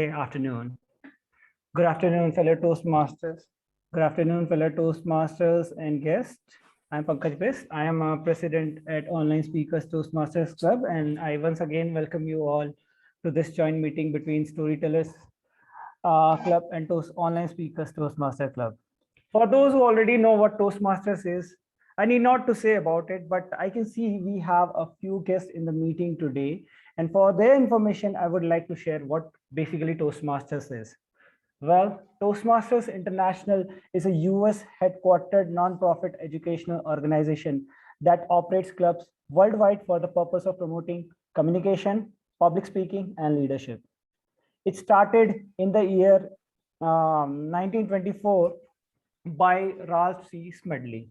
Afternoon. Good afternoon, fellow Toastmasters. Good afternoon, fellow Toastmasters and guests. I'm Pankaj Best. I am a president at Online Speakers Toastmasters Club, and I once again welcome you all to this joint meeting between Storytellers Club and Online Speakers Toastmaster Club. For those who already know what Toastmasters is, I need not to say about it, but I can see we have a few guests in the meeting today. And for their information, I would like to share what basically Toastmasters is. Well, Toastmasters International is a US headquartered nonprofit educational organization that operates clubs worldwide for the purpose of promoting communication, public speaking, and leadership. It started in the year 1924 by Ralph C. Smedley.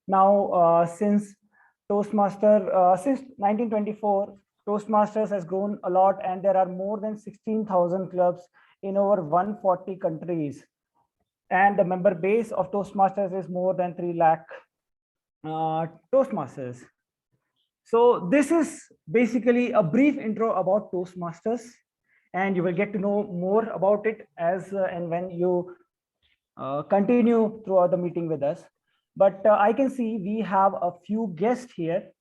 Now, since 1924, Toastmasters has grown a lot, and there are more than 16,000 clubs in over 140 countries. And the member base of Toastmasters is more than 3 lakh Toastmasters. So this is basically a brief intro about Toastmasters, and you will get to know more about it as and when you continue throughout the meeting with us. But I can see we have a few guests here,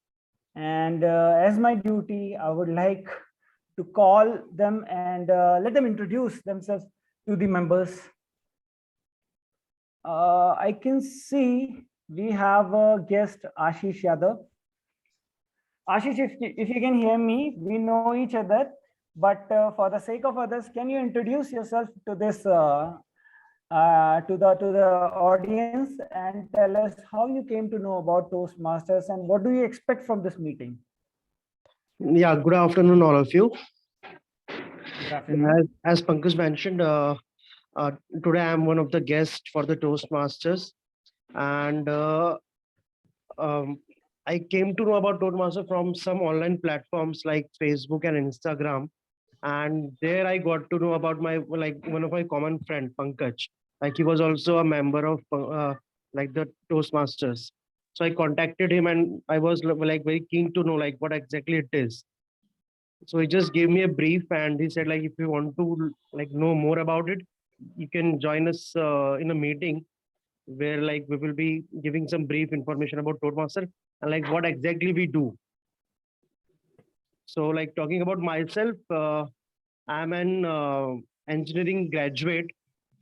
and as my duty, I would like to call them and let them introduce themselves to the members. I can see we have a guest, Ashish Yadav. Ashish, if you can hear me, we know each other, but for the sake of others, can you introduce yourself to this to the audience and tell us how you came to know about Toastmasters and what do you expect from this meeting? Yeah, good afternoon, all of you. Good afternoon. As Pankaj mentioned, today I'm one of the guests for the Toastmasters, and I came to know about Toastmasters from some online platforms like Facebook and Instagram, and there I got to know about my one of my common friend Pankaj. Like he was also a member of like the Toastmasters. So I contacted him, and I was like very keen to know like what exactly it is. So he just gave me a brief, and he said like if you want to like know more about it, you can join us in a meeting where like we will be giving some brief information about Toastmaster and like what exactly we do. So like talking about myself, I'm an engineering graduate,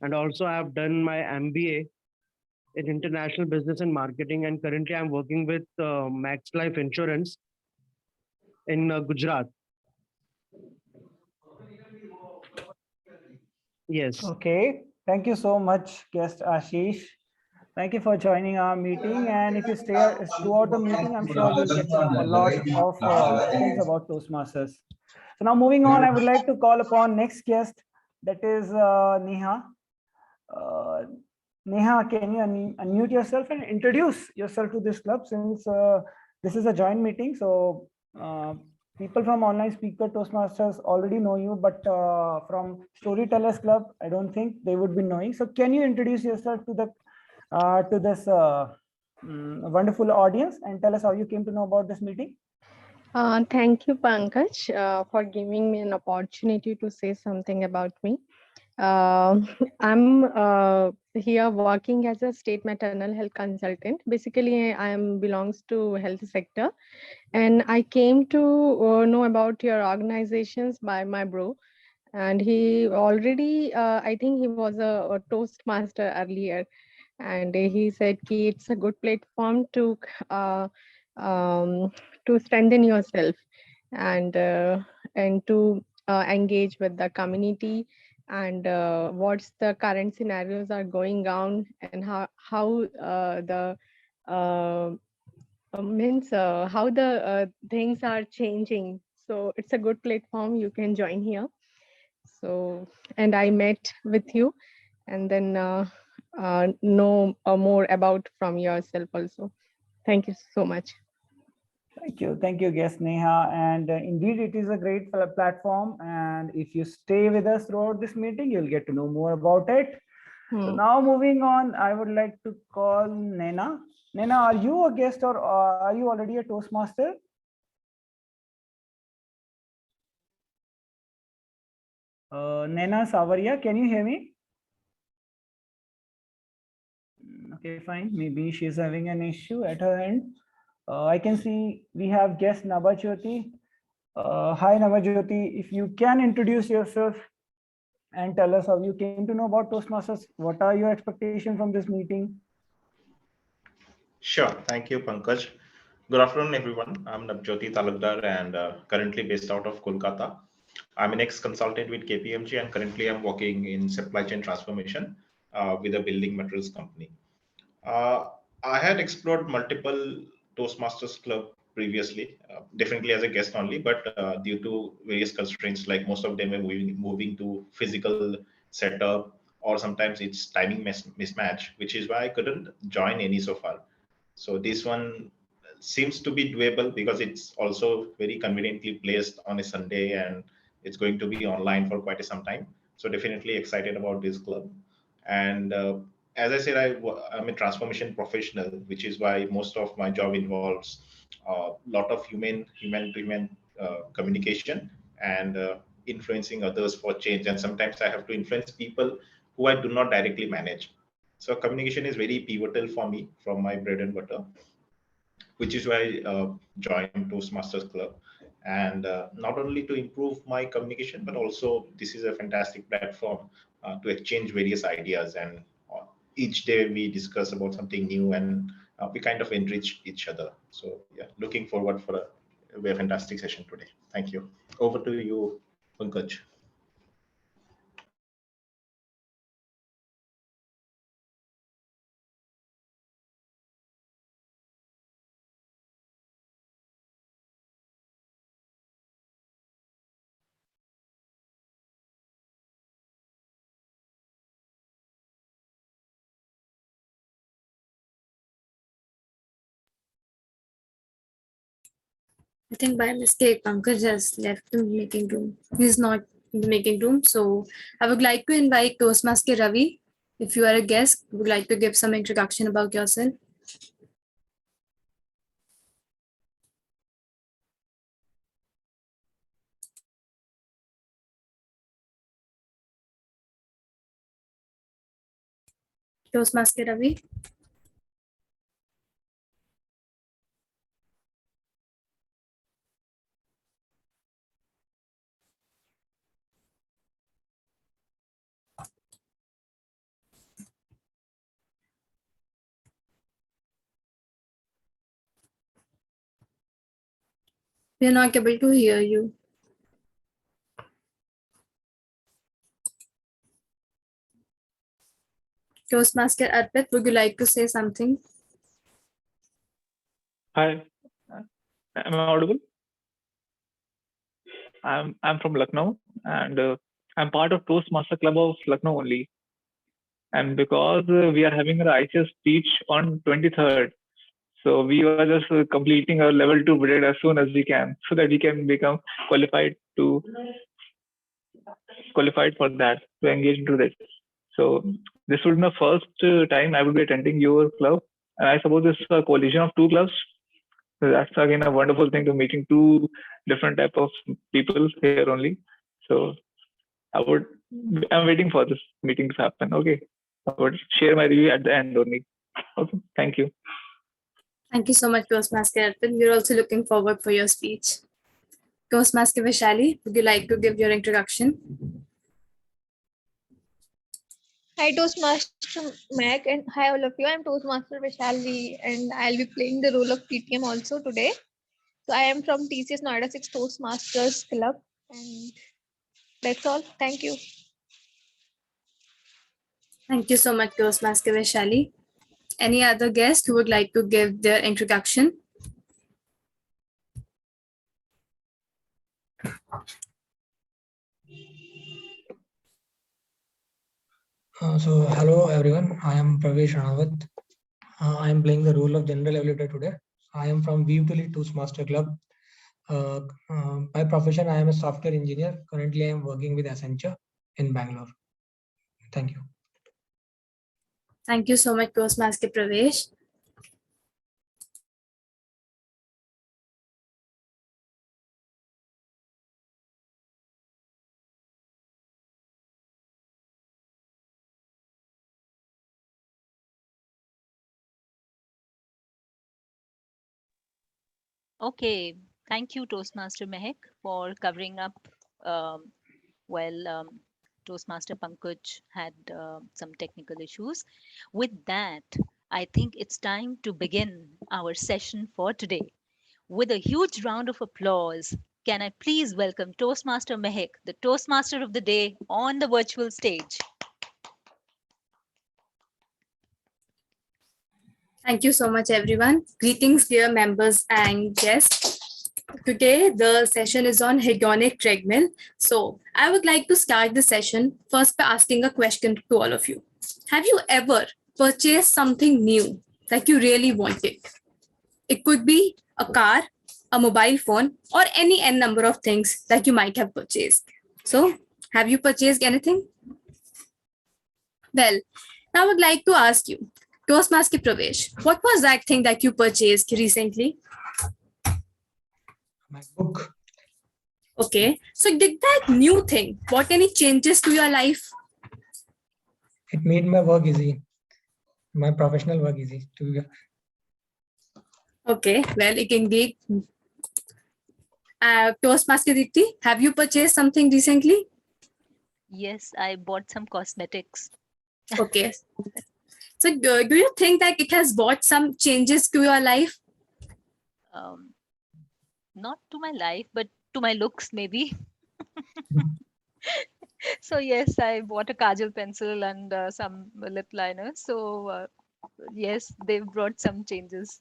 and also I have done my MBA in international business and marketing, and currently I'm working with Max Life Insurance in Gujarat. Yes. Okay, thank you so much, guest Ashish. Thank you for joining our meeting. And if you stay throughout the meeting, I'm sure you'll get to know a lot of things about Toastmasters. So now moving on, I would like to call upon next guest, that is Neha. Uh, Neha, can you unmute yourself and introduce yourself to this club, since this is a joint meeting. So people from Online Speaker Toastmasters already know you, but from Storytellers Club, I don't think they would be knowing. So can you introduce yourself to this wonderful audience and tell us how you came to know about this meeting? Thank you, Pankaj, for giving me an opportunity to say something about me. I'm here working as a state maternal health consultant. Basically, I am belongs to health sector, and I came to know about your organizations by my bro, and he already, I think he was a Toastmaster earlier, and he said ki it's a good platform uh, um, to strengthen yourself and to engage with the community, and what's the current scenarios are going on, and how the uh, means how the things are changing. So it's a good platform, you can join here. So, and I met with you, and then know more about from yourself also. Thank you so much. Thank you, guest Neha. And indeed, it is a great platform. And if you stay with us throughout this meeting, you'll get to know more about it. So now moving on, I would like to call Nena. Nena, are you a guest or are you already a Toastmaster? Nena Savaria, can you hear me? Okay, fine. Maybe she's having an issue at her end. I can see we have guest Nabajyoti. Hi Nabajyoti, if you can introduce yourself and tell us how you came to know about Toastmasters. What are your expectations from this meeting? Sure. Thank you, Pankaj. Good afternoon, everyone. I'm Nabjyoti Talukdar and currently based out of Kolkata. I'm an ex-consultant with KPMG and currently I'm working in supply chain transformation with a building materials company. Uh, I had explored multiple Toastmasters club previously, definitely as a guest only, but due to various constraints, like most of them were moving to physical setup, or sometimes it's timing mismatch, which is why I couldn't join any so far. So this one seems to be doable because it's also very conveniently placed on a Sunday and it's going to be online for quite some time. So definitely excited about this club. And as I said, I'm a transformation professional, which is why most of my job involves a lot of human to human communication and influencing others for change. And sometimes I have to influence people who I do not directly manage. So communication is very pivotal for me from my bread and butter, which is why I joined Toastmasters Club. And not only to improve my communication, but also this is a fantastic platform to exchange various ideas. And each day we discuss about something new and we kind of enrich each other. So yeah, looking forward for a very fantastic session today. Thank you. Over to you, Pankaj. I think by mistake, Pankaj has left the meeting room. He's not in the meeting room. So I would like to invite Toastmaster Ravi. If you are a guest, would like to give some introduction about yourself. Toastmaster Ravi. We are not able to hear you. Toastmaster Arpit, would you like to say something? Hi, am I audible? I'm from Lucknow and I'm part of Toastmaster Club of Lucknow only. And because we are having our ICS speech on 23rd, so we were just completing our level 2 bid as soon as we can, so that we can become qualified to qualified for that to engage into this. So this would be my first time I would be attending your club, and I suppose this is a coalition of two clubs. So that's again a wonderful thing to meeting two different type of people here only. So I'm waiting for this meeting to happen. Okay, I would share my review at the end only. Okay, thank you. Thank you so much, Toastmaster Arpit. We're also looking forward for your speech. Toastmaster Vishali, would you like to give your introduction? Hi Toastmaster Mac and hi all of you. I'm Toastmaster Vishali and I'll be playing the role of TTM also today. So I am from TCS Noida 6 Toastmasters Club and that's all. Thank you. Thank you so much, Toastmaster Vishali. Any other guest who would like to give their introduction? Hello everyone, I am Pravesh Ranawat. I am playing the role of General Evaluator today. I am from View to Lead Toastmaster Club. By profession, I am a software engineer. Currently, I am working with Accenture in Bangalore. Thank you. Thank you so much, Toastmaster Pravesh. Okay, thank you, Toastmaster Mehek, for covering up. Um, Toastmaster Pankaj had some technical issues. With that, I think it's time to begin our session for today. With a huge round of applause, can I please welcome Toastmaster Mehek, the Toastmaster of the day, on the virtual stage? Thank you so much, everyone. Greetings, dear members and guests. Today, the session is on Hedonic Treadmill. So, I would like to start the session first by asking a question to all of you. Have you ever purchased something new that you really wanted? It could be a car, a mobile phone, or any n number of things that you might have purchased. So, have you purchased anything? Well, now I would like to ask you, Toastmaster Pravesh, what was that thing that you purchased recently? MacBook. Okay, so did that new thing brought any changes to your life? It made my work easy, my professional work easy. Okay, well, it indeed. Toastmaster Dipti, have you purchased something recently? Yes, I bought some cosmetics. Okay. So do you think that it has brought some changes to your life? Not to my life, but to my looks, maybe. So yes, I bought a kajal pencil and some lip liners. So yes, they've brought some changes.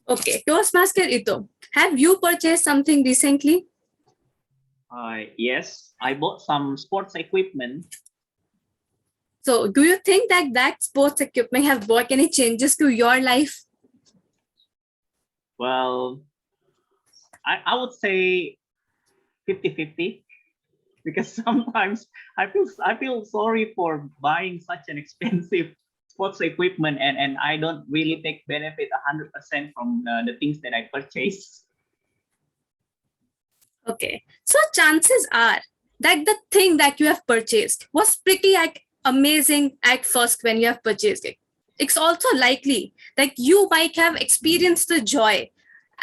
Okay, Toastmaster Ito, have you purchased something recently? Yes, I bought some sports equipment. So do you think that that sports equipment have brought any changes to your life? Well, I would say 50-50 because sometimes I feel sorry for buying such an expensive sports equipment and I don't really take benefit 100% from the things that I purchase. Okay, so chances are that the thing that you have purchased was pretty amazing at first when you have purchased it. It's also likely that you might have experienced the joy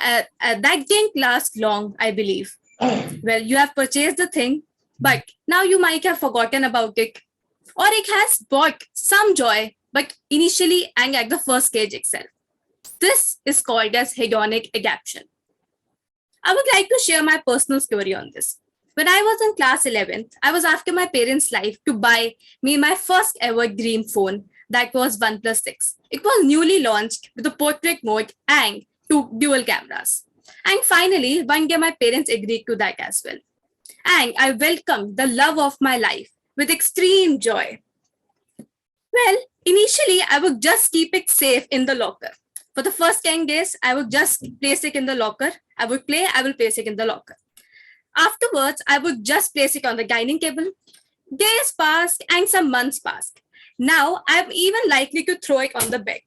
that didn't last long, I believe. Well, you have purchased the thing, but now you might have forgotten about it, or it has brought some joy, but initially and at the first stage itself. This is called as hedonic adaptation. I would like to share my personal story on this. When I was in class 11th, I was after my parents' life to buy me my first ever dream phone that was OnePlus 6. It was newly launched with a portrait mode and two dual cameras. And finally, one day my parents agreed to that as well. And I welcomed the love of my life with extreme joy. Well, initially, I would just keep it safe in the locker. For the first 10 days, I would just place it in the locker. I would play, I will place it in the locker. Afterwards, I would just place it on the dining table. Days passed and some months passed. Now, I'm even likely to throw it on the bed.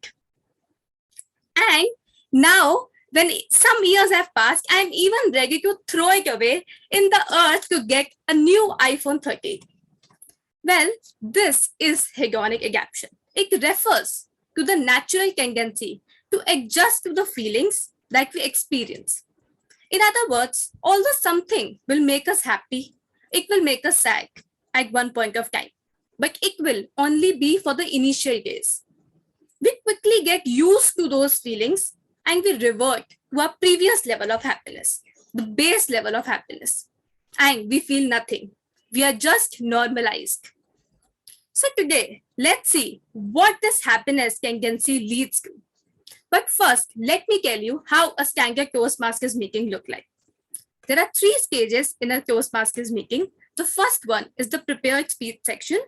And now, when some years have passed, I'm even ready to throw it away in the earth to get a new iPhone 13. Well, this is hedonic adaptation. It refers to the natural tendency to adjust to the feelings that we experience. In other words, although something will make us happy, it will make us sad at one point of time, but it will only be for the initial days. We quickly get used to those feelings and we revert to our previous level of happiness, the base level of happiness, and we feel nothing. We are just normalized. So today, let's see what this happiness tendency leads to. But first, let me tell you how a standard Toastmasters meeting look like. There are 3 stages in a Toastmasters meeting. The first one is the prepared speech section,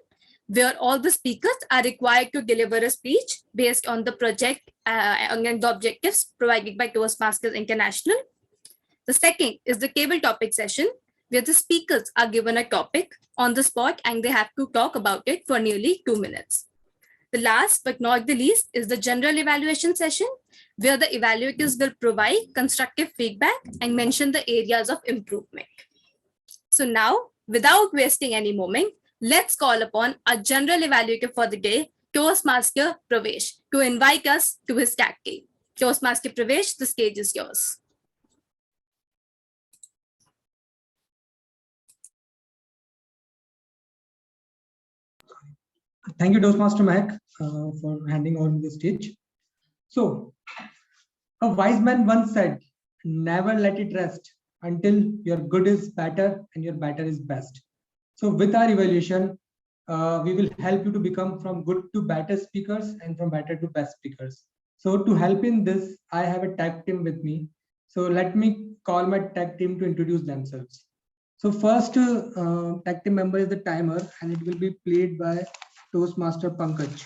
where all the speakers are required to deliver a speech based on the project and the objectives provided by Toastmasters International. The second is the table topic session, where the speakers are given a topic on the spot and they have to talk about it for nearly 2 minutes. The last but not the least is the general evaluation session, where the evaluators will provide constructive feedback and mention the areas of improvement. So now, without wasting any moment, let's call upon our general evaluator for the day, Toastmaster Pravesh, to invite us to his tag game. Toastmaster Pravesh, the stage is yours. Thank you, Toastmaster Mac, for handing on the stage. So, a wise man once said, never let it rest until your good is better and your better is best. So, with our evaluation, we will help you to become from good to better speakers and from better to best speakers. So, to help in this, I have a tag team with me. So, let me call my tag team to introduce themselves. So, first tag team member is the timer, and it will be played by Toastmaster Pankaj.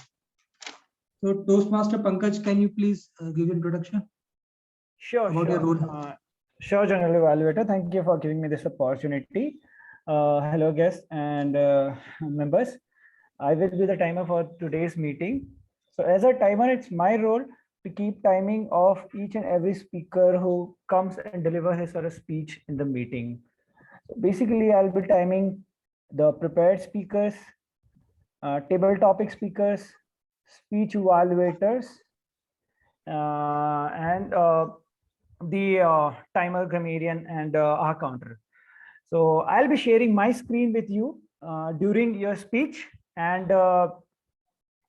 So, Toastmaster Pankaj, can you please give introduction? Sure, About your sure. role. Sure, General Evaluator. Thank you for giving me this opportunity. Hello, guests and members. I will be the timer for today's meeting. So as a timer, it's my role to keep timing of each and every speaker who comes and deliver his or her speech in the meeting. So basically, I'll be timing the prepared speakers, table topic speakers, speech evaluators, and the timer, grammarian, and our counter. So I'll be sharing my screen with you during your speech. And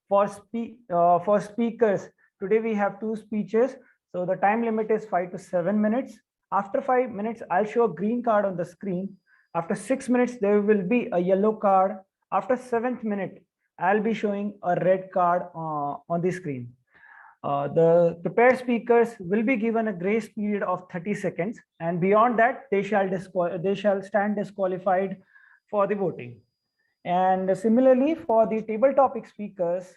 for speakers, today we have 2 speeches. So the time limit is 5 to 7 minutes. After 5 minutes, I'll show a green card on the screen. After 6 minutes, there will be a yellow card. After 7th minute, I'll be showing a red card on the screen. The prepared speakers will be given a grace period of 30 seconds, and beyond that, they shall stand disqualified for the voting. And similarly, for the table topic speakers,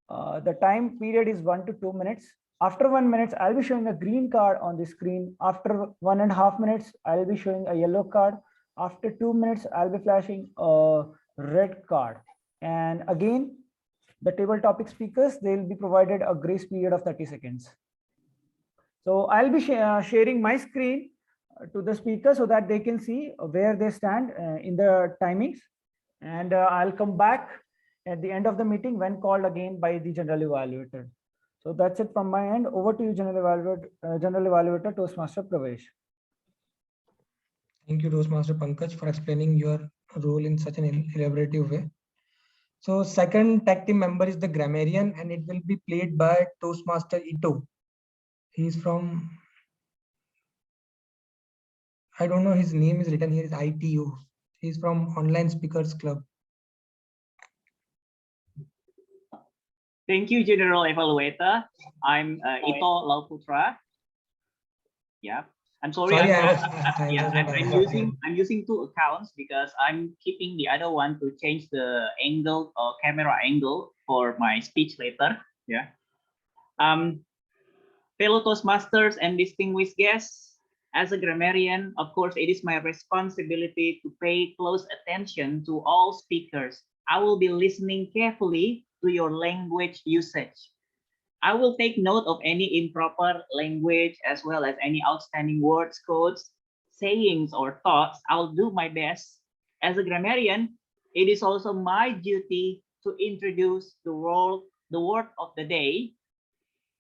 the time period is 1 to 2 minutes. After 1 minute, I'll be showing a green card on the screen. After 1.5 minutes, I'll be showing a yellow card. After 2 minutes, I'll be flashing a red card. And again, the table topic speakers, they'll be provided a grace period of 30 seconds. So I'll be sharing my screen to the speaker so that they can see where they stand in the timings. And I'll come back at the end of the meeting when called again by the general evaluator. So that's it from my end. Over to you, General Evaluator Toastmaster Pravesh. Thank you, Toastmaster Pankaj, for explaining your role in such an elaborative way. So second tag team member is the grammarian, and it will be played by Toastmaster Ito. He's from, I don't know, his name is written here is ITO. He's from Online Speakers Club. Thank you, General Evaluator. I'm Ito Lauputra. Yeah, I'm sorry. I'm using 2 accounts because I'm keeping the other one to change the angle or camera angle for my speech later. Yeah. Fellow Toastmasters and distinguished guests, as a grammarian, of course, it is my responsibility to pay close attention to all speakers. I will be listening carefully to your language usage. I will take note of any improper language as well as any outstanding words, quotes, sayings, or thoughts. I'll do my best. As a grammarian, it is also my duty to introduce the word of the day.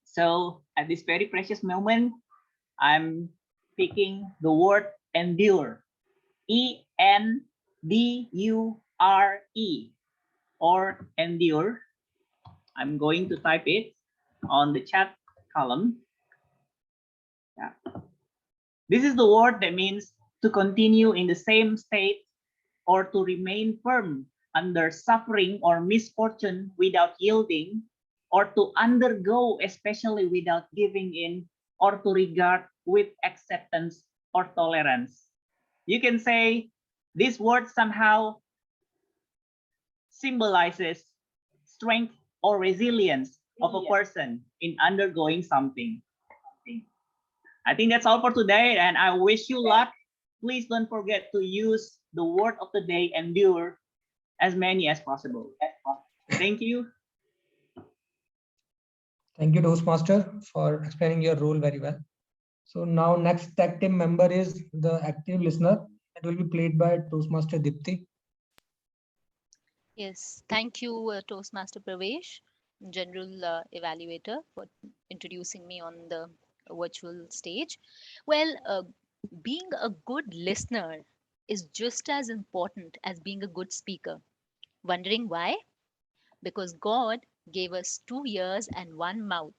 So at this very precious moment, I'm picking the word endure. E-N-D-U-R-E, or endure. I'm going to type it on the chat column. Yeah. This is the word that means to continue in the same state or to remain firm under suffering or misfortune without yielding, or to undergo especially without giving in, or to regard with acceptance or tolerance. You can say this word somehow symbolizes strength or resilience of a person in undergoing something. I think that's all for today, and I wish you luck. Please don't forget to use the word of the day, endure, as many as possible. Thank you. Thank you, Toastmaster, for explaining your role very well. So now next tag team member is the active listener. It will be played by Toastmaster Dipti. Yes, thank you, Toastmaster Pravesh. general evaluator, for introducing me on the virtual stage. Well, being a good listener is just as important as being a good speaker. Wondering why? Because God gave us 2 ears and one mouth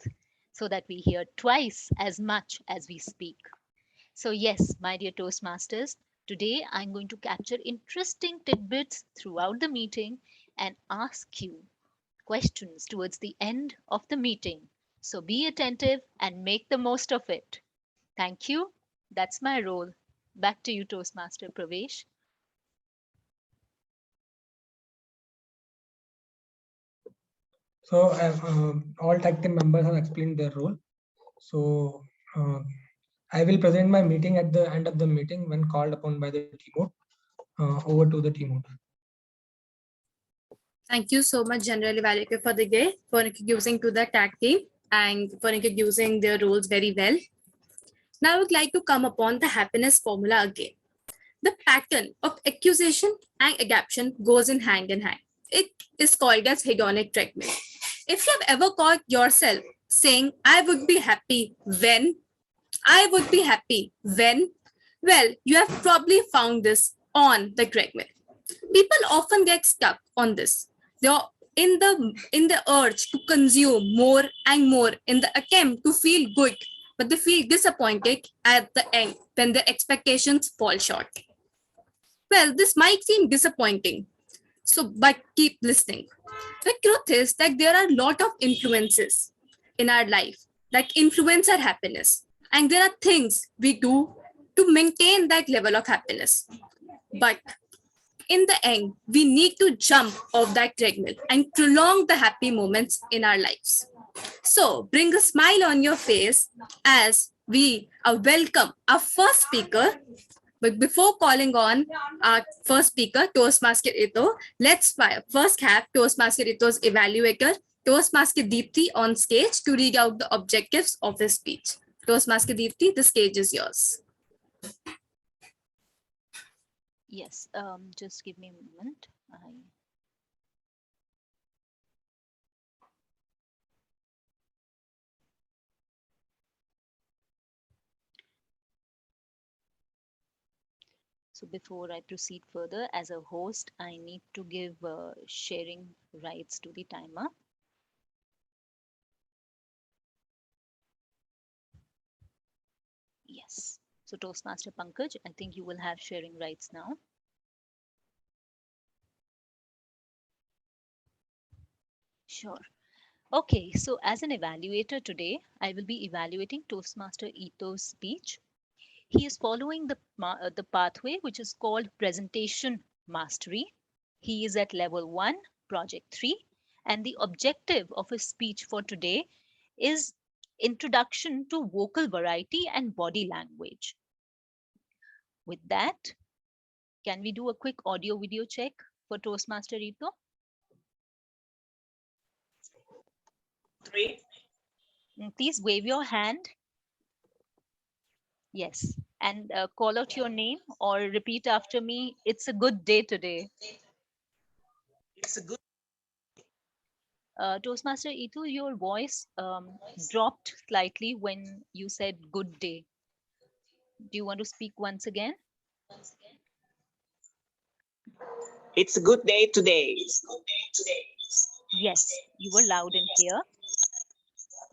so that we hear twice as much as we speak. So, yes, my dear Toastmasters, today I'm going to capture interesting tidbits throughout the meeting and ask you questions towards the end of the meeting. So, be attentive and make the most of it. Thank you. That's my role. Back to you, Toastmaster Pravesh. So all tag team members have explained their role. So I will present my meeting at the end of the meeting when called upon by the keyboard. Over to the keyboard. Thank you so much, General Evaluator, for the day, for introducing to the tag team and for introducing their roles very well. Now I would like to come upon the happiness formula again. The pattern of accusation and adaptation goes in hand. It is called as hedonic treadmill. If you have ever caught yourself saying, I would be happy when, I would be happy when, well, you have probably found this on the treadmill. People often get stuck on this. They are in the urge to consume more and more in the attempt to feel good, but they feel disappointed at the end when their expectations fall short. Well, this might seem disappointing, but keep listening. The truth is that there are a lot of influences in our life that influence our happiness, and there are things we do to maintain that level of happiness. But in the end, we need to jump off that treadmill and prolong the happy moments in our lives. So bring a smile on your face as we welcome our first speaker. But before calling on our first speaker, Toastmaster Ito, let's first have Toastmaster Ito's evaluator, Toastmaster Deepthi, on stage to read out the objectives of his speech. Toastmaster Deepthi, the stage is yours. Yes, just give me a moment. So before I proceed further, as a host, I need to give sharing rights to the timer. Yes. So Toastmaster Pankaj, I think you will have sharing rights now. Sure. Okay, so as an evaluator today, I will be evaluating Toastmaster Ito's speech. He is following the pathway which is called presentation mastery. He is at level 1, project 3, and the objective of his speech for today is introduction to vocal variety and body language. With that, can we do a quick audio video check for Toastmaster Ito? 3. Please wave your hand. Yes, and call out your name or repeat after me. It's a good day today. It's a good. Toastmaster Ito, your voice dropped slightly when you said good day. Do you want to speak once again? It's a good day today. Yes, you were loud and clear.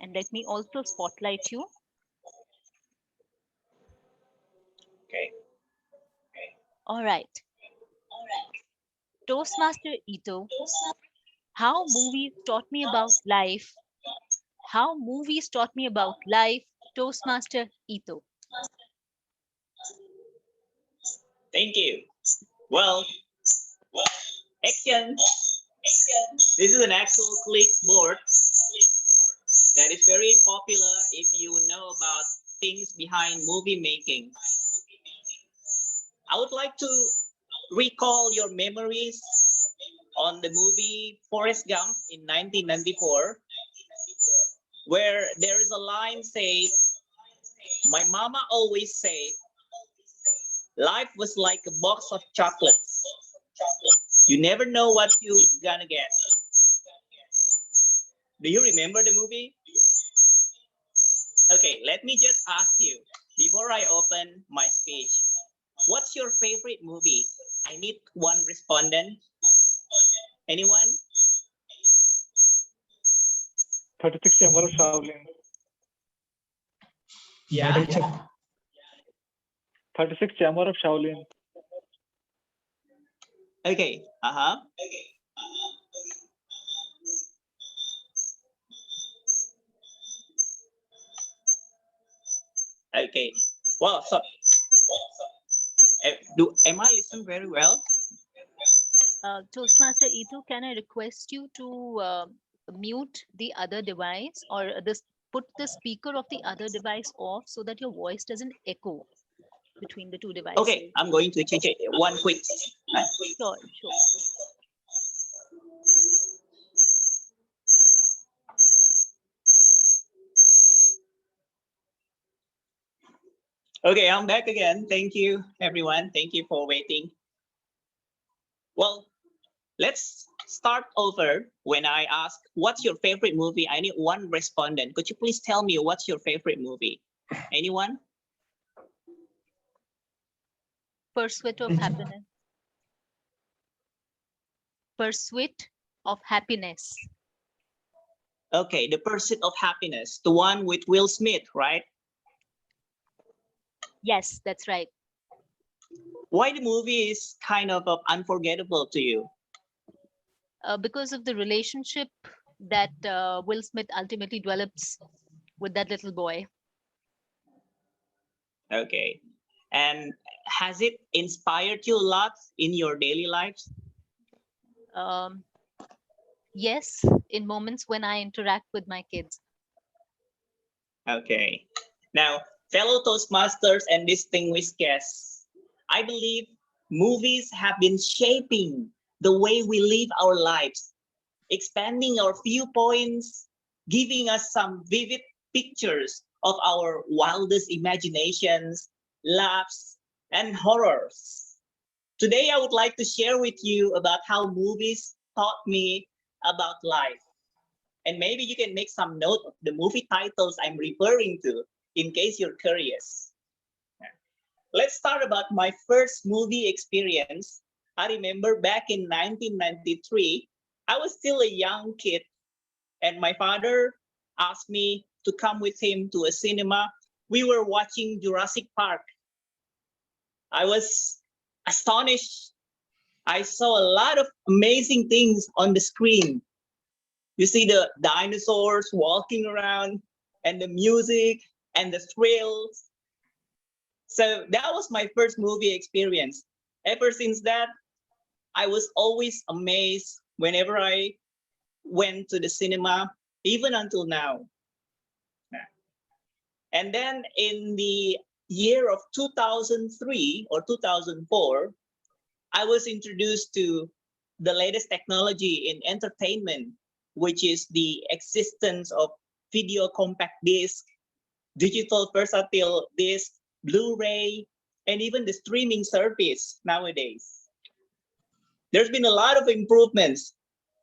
And let me also spotlight you. Okay. All right. Toastmaster Ito, how movies taught me about life. How movies taught me about life, Toastmaster Ito. Thank you. Well, action. This is an actual clipboard that is very popular if you know about things behind movie making. I would like to recall your memories on the movie Forrest Gump in 1994, where there is a line say, my mama always said, life was like a box of chocolates. You never know what you're gonna get. Do you remember the movie? Okay, let me just ask you before I open my speech. What's your favorite movie? I need one respondent. Anyone? 36 Chamber of Shaolin. Yeah. Bottle check. 36 Chamber of Shaolin. Okay. Okay. Well, so am I listening very well? Toastmaster E2, can I request you to mute the other device or put the speaker of the other device off so that your voice doesn't echo between the two devices? Okay, I'm going to change it. One quick. Sure, sure. Okay, I'm back again. Thank you, everyone. Thank you for waiting. Well, let's start over. When I ask, what's your favorite movie? I need one respondent. Could you please tell me what's your favorite movie? Anyone? Pursuit of Happiness. Pursuit of Happiness. Okay, The Pursuit of Happiness, the one with Will Smith, right? Yes, that's right. Why the movie is kind of unforgettable to you? Because of the relationship that Will Smith ultimately develops with that little boy. Okay. And has it inspired you a lot in your daily lives? Yes, in moments when I interact with my kids. Okay. Now, fellow Toastmasters and distinguished guests, I believe movies have been shaping the way we live our lives, expanding our viewpoints, giving us some vivid pictures of our wildest imaginations, laughs, and horrors. Today, I would like to share with you about how movies taught me about life. And maybe you can make some note of the movie titles I'm referring to in case you're curious. Let's start about my first movie experience. I remember back in 1993, I was still a young kid, and my father asked me to come with him to a cinema. We were watching Jurassic Park. I was astonished. I saw a lot of amazing things on the screen. You see the dinosaurs walking around and the music and the thrills. So that was my first movie experience. Ever since that, I was always amazed whenever I went to the cinema, even until now. And then in the year of 2003 or 2004, I was introduced to the latest technology in entertainment, which is the existence of video compact disc, digital versatile disc, Blu-ray, and even the streaming service nowadays. There's been a lot of improvements.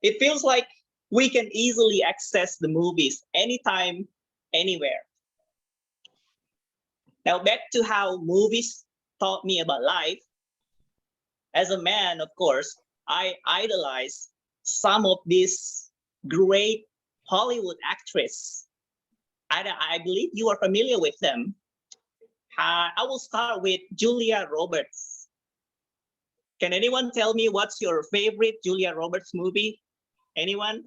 It feels like we can easily access the movies anytime, anywhere. Now back to how movies taught me about life. As a man, of course, I idolize some of these great Hollywood actresses. I believe you are familiar with them. I will start with Julia Roberts. Can anyone tell me what's your favorite Julia Roberts movie? Anyone?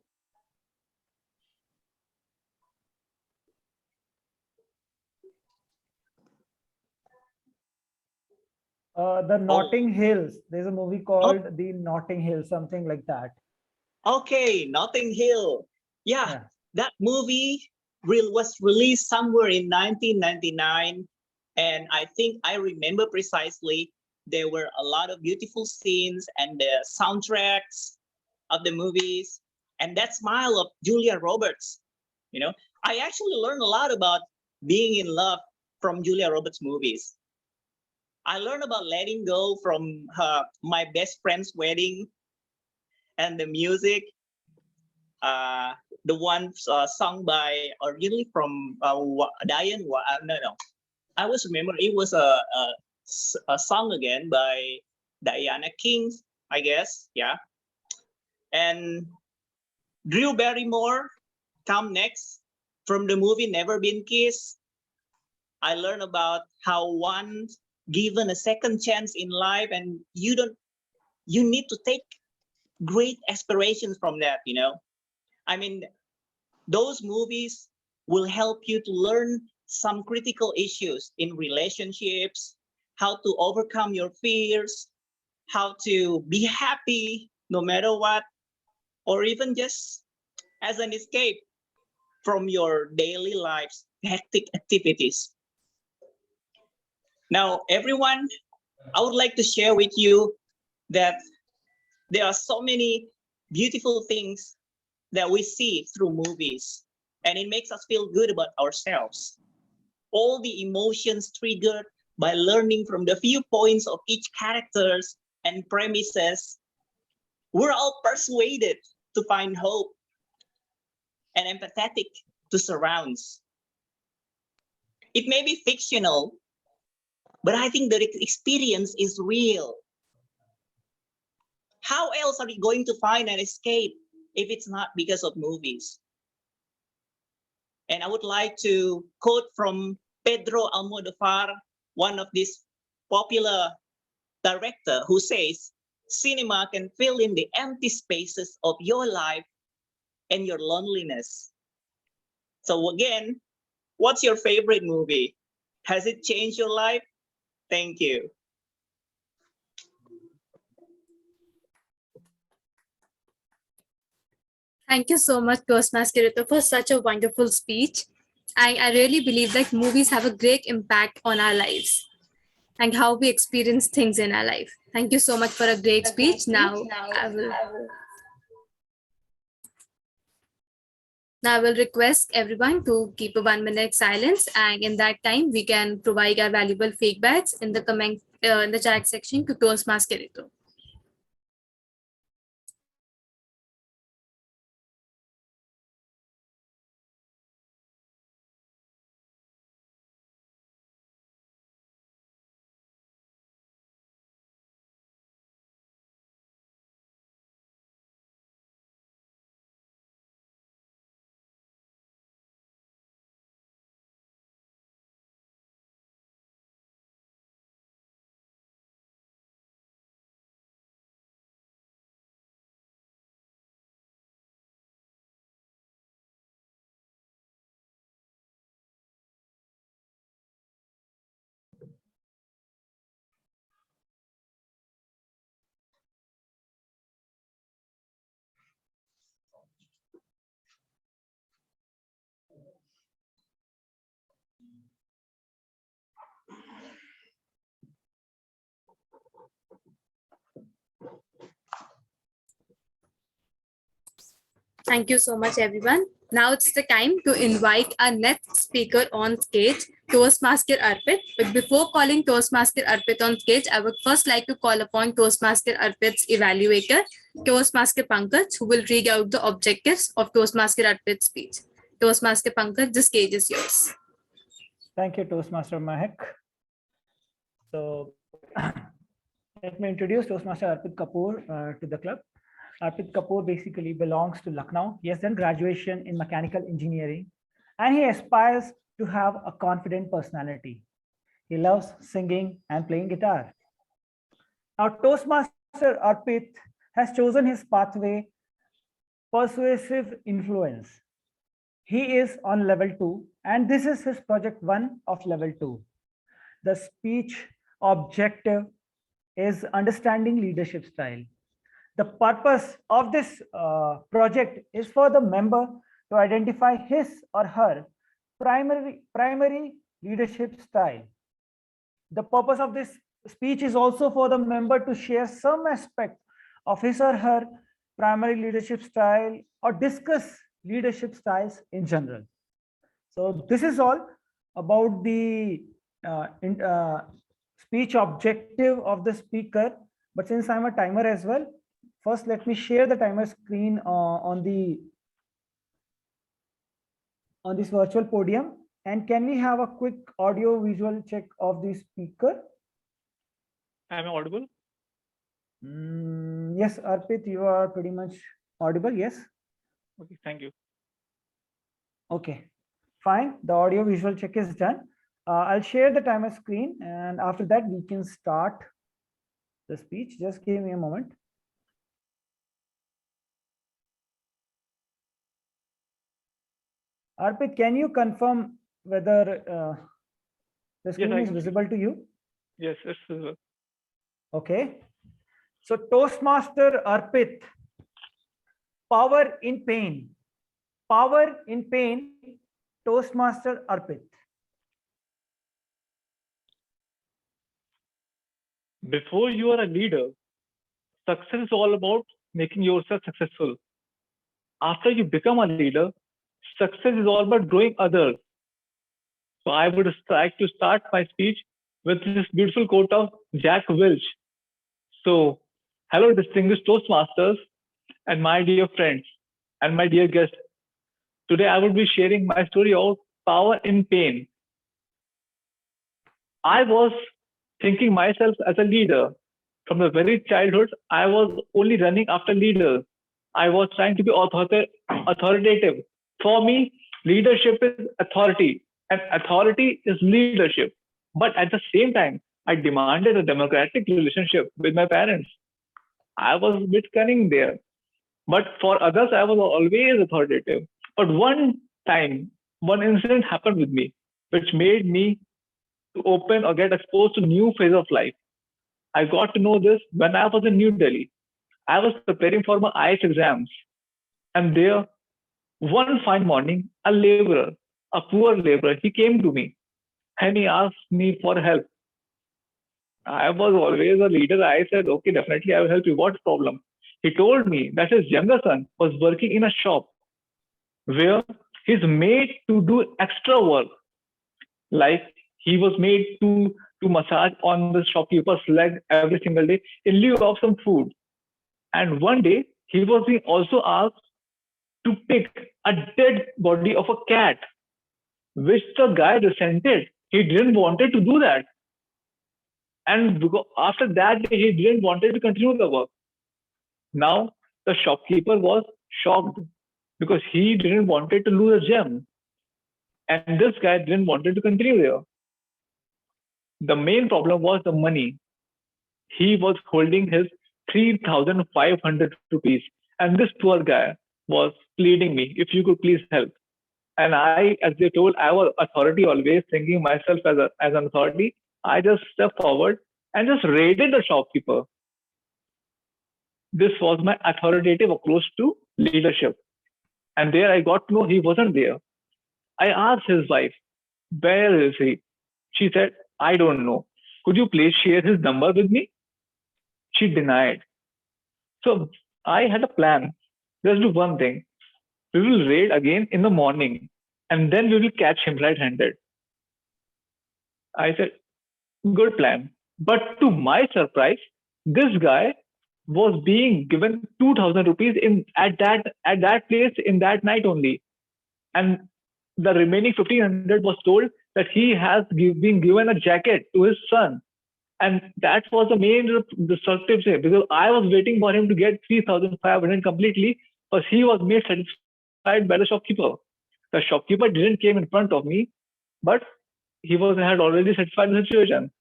The Notting Hills. There's a movie called The Notting Hill, something like that. Okay, Notting Hill. Yeah. That movie was released somewhere in 1999. And I think I remember precisely there were a lot of beautiful scenes and the soundtracks of the movies and that smile of Julia Roberts. You know, I actually learned a lot about being in love from Julia Roberts movies. I learned about letting go from my best friend's wedding and the music. the one sung by originally from Diane. No. I was remember it was a song again by Diana King, I guess. Yeah. And Drew Barrymore come next from the movie Never Been Kissed. I learned about how one given a second chance in life, and you need to take great aspirations from that, you know. I mean, those movies will help you to learn some critical issues in relationships, how to overcome your fears, how to be happy no matter what, or even just as an escape from your daily life's hectic activities. Now, everyone, I would like to share with you that there are so many beautiful things that we see through movies, and it makes us feel good about ourselves. All the emotions triggered by learning from the viewpoints of each characters and premises, we're all persuaded to find hope and empathetic to surrounds. It may be fictional, but I think the experience is real. How else are we going to find an escape if it's not because of movies? And I would like to quote from Pedro Almodovar, one of these popular director, who says, cinema can fill in the empty spaces of your life and your loneliness. So again, what's your favorite movie? Has it changed your life? Thank you. Thank you so much, Toastmaster Rito, for such a wonderful speech. I really believe that movies have a great impact on our lives and how we experience things in our life. Thank you so much for a great speech. Now I will request everyone to keep a 1 minute silence, and in that time we can provide our valuable feedbacks in the comment in the chat section to Toastmaster Rito. Thank you so much, everyone. Now it's the time to invite our next speaker on stage, Toastmaster Arpit. But before calling Toastmaster Arpit on stage, I would first like to call upon Toastmaster Arpit's evaluator, Toastmaster Pankaj, who will read out the objectives of Toastmaster Arpit's speech. Toastmaster Pankaj, the stage is yours. Thank you, Toastmaster Mahek. So let me introduce Toastmaster Arpit Kapoor to the club. Arpit Kapoor basically belongs to Lucknow. He has done graduation in mechanical engineering, and he aspires to have a confident personality. He loves singing and playing guitar. Now, Toastmaster Arpit has chosen his pathway, persuasive influence. He is on level 2, and this is his project 1 of level 2. The speech objective is understanding leadership style. The purpose of this project is for the member to identify his or her primary leadership style. The purpose of this speech is also for the member to share some aspect of his or her primary leadership style or discuss leadership styles in general. So this is all about the speech objective of the speaker. But since I'm a timer as well, first let me share the timer screen on the on this virtual podium? And can we have a quick audio visual check of the speaker? Am I audible? Yes, Arpit, you are pretty much audible. Yes. Okay, thank you. Okay, fine. The audio visual check is done. I'll share the timer screen, and after that we can start the speech. Just give me a moment. Arpit, can you confirm whether the screen is visible to you? Yes, it's visible. Okay. So Toastmaster Arpit, power in pain. Power in pain, Toastmaster Arpit. Before you are a leader, success is all about making yourself successful. After you become a leader, success is all about growing others. So I would like to start my speech with this beautiful quote of Jack Welch. So, hello, distinguished Toastmasters and my dear friends and my dear guests. Today I will be sharing my story of power in pain. I was thinking myself as a leader. From the very childhood, I was only running after leaders. I was trying to be authoritative. For me, leadership is authority, and authority is leadership. But at the same time, I demanded a democratic relationship with my parents. I was a bit cunning there. But for others, I was always authoritative. But one time, one incident happened with me, which made me to open or get exposed to new phase of life. I got to know this when I was in New Delhi. I was preparing for my IELTS exams. And there, one fine morning, a laborer, a poor laborer, he came to me and he asked me for help. I was always a leader. I said, okay, definitely I will help you. What problem? He told me that his younger son was working in a shop where he's made to do extra work. Like he was made to massage on the shopkeeper's leg every single day in lieu of some food. And one day he was being also asked to pick a dead body of a cat, which the guy resented. He didn't wanted to do that. And after that day, he didn't wanted to continue the work. Now the shopkeeper was shocked because he didn't wanted to lose a gem. And this guy didn't wanted to continue there. The main problem was the money. He was holding his 3,500 rupees. And this poor guy was pleading me, if you could please help. And I, as they told, I was authority always, thinking myself as an authority. I just stepped forward and just raided the shopkeeper. This was my authoritative approach to leadership. And there I got to know he wasn't there. I asked his wife, where is he? She said, I don't know. Could you please share his number with me? She denied. So I had a plan. Let's do one thing. We will raid again in the morning and then we will catch him red-handed. I said, good plan. But to my surprise, this guy was being given 2,000 rupees at that place in that night only. And the remaining 1,500 was told that he has been given a jacket to his son. And that was the main destructive thing, because I was waiting for him to get 3,500 completely, because he was made satisfied by the shopkeeper. The shopkeeper didn't came in front of me, but he had already satisfied the situation.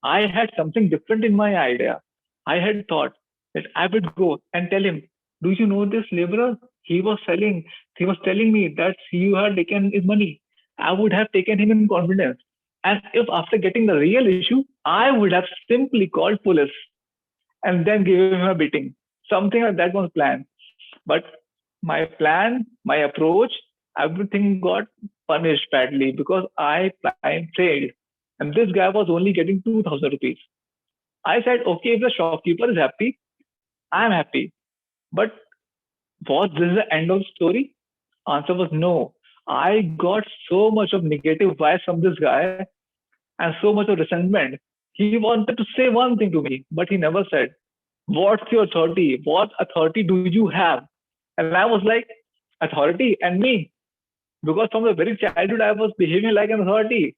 I had something different in my idea. I had thought that I would go and tell him, do you know this laborer? He was telling me that you had taken his money. I would have taken him in confidence. And if after getting the real issue, I would have simply called police and then gave him a beating. Something like that was planned. But my plan, my approach, everything got punished badly because I failed. And this guy was only getting 2,000 rupees. I said, okay, if the shopkeeper is happy, I'm happy. But was this the end of the story? Answer was no. I got so much of negative vibes from this guy and so much of resentment. He wanted to say one thing to me, but he never said, what's your authority? What authority do you have? And I was like, authority and me. because from the very childhood I was behaving like an authority.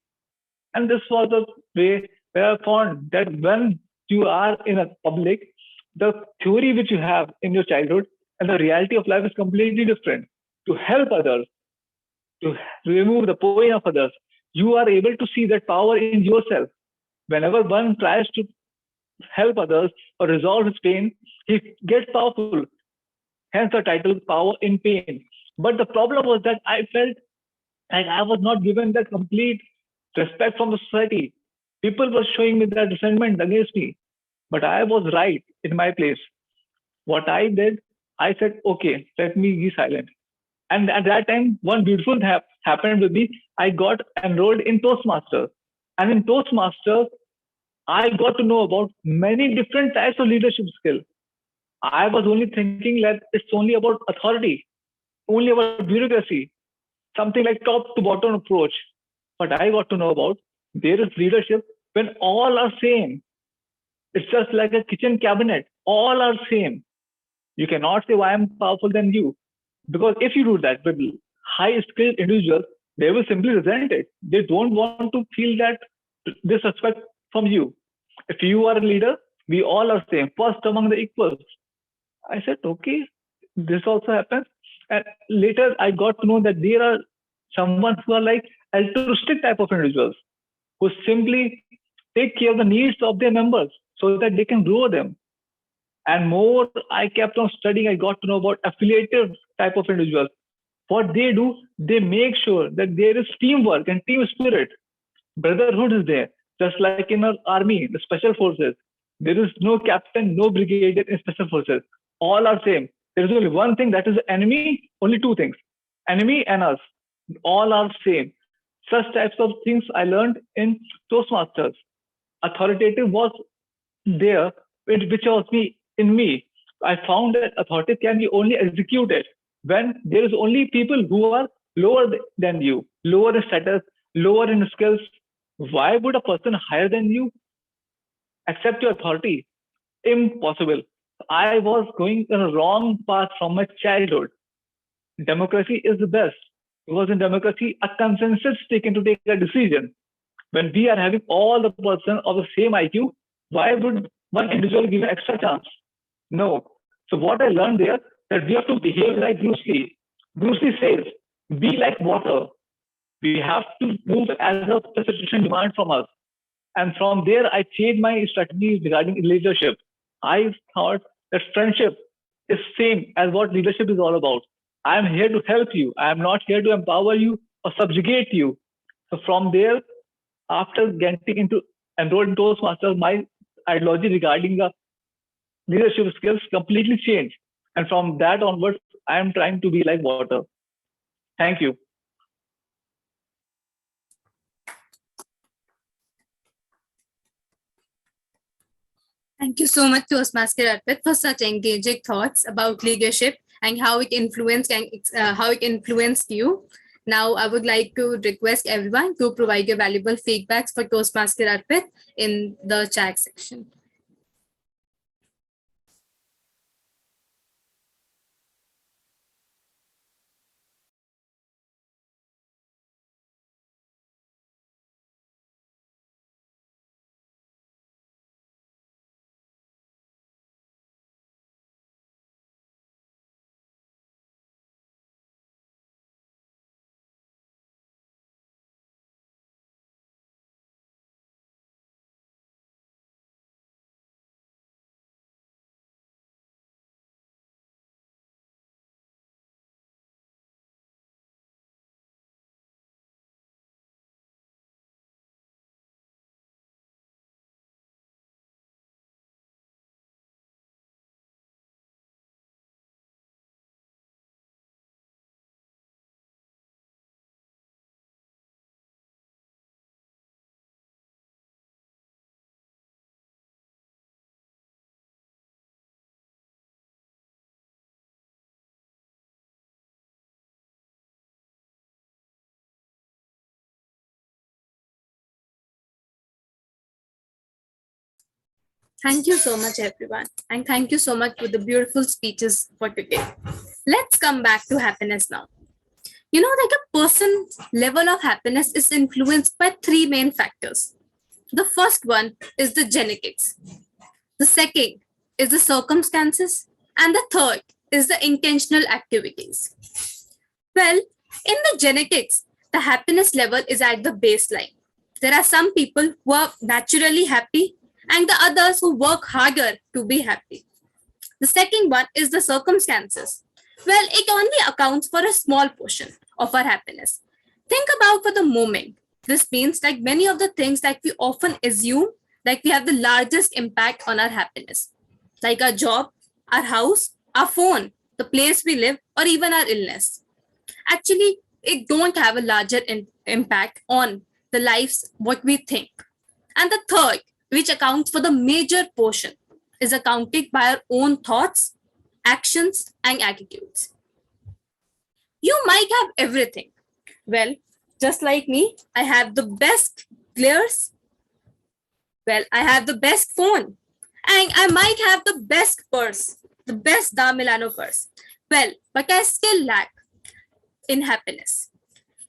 And this was the way where I found that when you are in a public, the theory which you have in your childhood and the reality of life is completely different. To help others, to remove the pain of others, you are able to see that power in yourself. Whenever one tries to help others or resolve his pain, he gets powerful. Hence the title Power in Pain. But the problem was that I felt like I was not given that complete respect from the society. People were showing me that resentment against me, but I was right in my place. What I did, I said, okay, let me be silent. And at that time, one beautiful thing happened with me. I got enrolled in Toastmasters. And in Toastmasters, I got to know about many different types of leadership skill. I was only thinking that it's only about authority, only about bureaucracy, something like top to bottom approach. But I got to know about there is leadership when all are same. It's just like a kitchen cabinet. All are same. You cannot say why I'm powerful than you. Because if you do that with high skilled individuals, they will simply resent it. They don't want to feel that disrespect from you. If you are a leader, we all are same, first among the equals. I said, okay, this also happens. And later I got to know that there are someone who are like altruistic type of individuals who simply take care of the needs of their members so that they can grow them. And more I kept on studying, I got to know about affiliative type of individuals. What they do, they make sure that there is teamwork and team spirit. Brotherhood is there, just like in our army, the special forces. There is no captain, no brigadier in special forces. All are same. There is only one thing that is enemy, only two things. Enemy and us. All are same. Such types of things I learned in Toastmasters. Authoritative was there, which was me in me. I found that authority can be only executed when there is only people who are lower than you, lower in status, lower in skills. Why would a person higher than you accept your authority? Impossible. I was going in a wrong path from my childhood. Democracy is the best because in democracy, a consensus taken to take a decision. When we are having all the person of the same IQ, why would one individual give an extra chance? No. So what I learned there that we have to behave like Bruce Lee. Bruce Lee says, be like water. We have to move as the situation demands from us. And from there, I changed my strategy regarding leadership. I thought that friendship is same as what leadership is all about. I am here to help you. I am not here to empower you or subjugate you. So from there, after getting into enrolled in Toastmasters, my ideology regarding the leadership skills completely changed. And from that onwards, I am trying to be like water. Thank you. Thank you so much, Toastmaster Arpit, for such engaging thoughts about leadership and how it influenced you. Now, I would like to request everyone to provide your valuable feedbacks for Toastmaster Arpit in the chat section. Thank you so much, everyone. And thank you so much for the beautiful speeches for today. Let's come back to happiness now. Like a person's level of happiness is influenced by three main factors. The first one is the genetics. The second is the circumstances. And the third is the intentional activities. Well, in the genetics, the happiness level is at the baseline. There are some people who are naturally happy and the others who work harder to be happy. The second one is the circumstances. Well, it only accounts for a small portion of our happiness. Think about for the moment. This means like many of the things that we often assume like we have the largest impact on our happiness, like our job, our house, our phone, the place we live, or even our illness. Actually, it don't have a larger impact on the lives what we think. And the third, which accounts for the major portion, is accounted by our own thoughts, actions, and attitudes. You might have everything. Well, just like me, I have the best glares. Well, I have the best phone. And I might have the best purse, the best Da Milano purse. Well, but I still lack in happiness.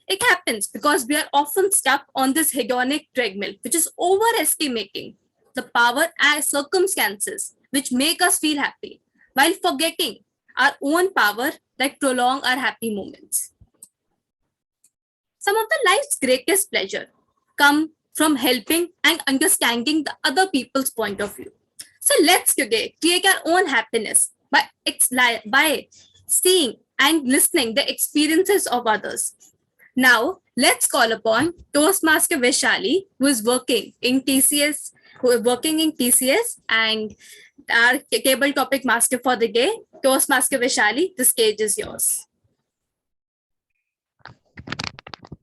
It happens because we are often stuck on this hedonic treadmill, which is overestimating the power and circumstances which make us feel happy, while forgetting our own power that prolong our happy moments. Some of the life's greatest pleasure come from helping and understanding the other people's point of view. So let's today create our own happiness by seeing and listening the experiences of others. Now, let's call upon Toastmaster Vishali, who is working in TCS, and our table topic master for the day. Toastmaster Vishali, the stage is yours.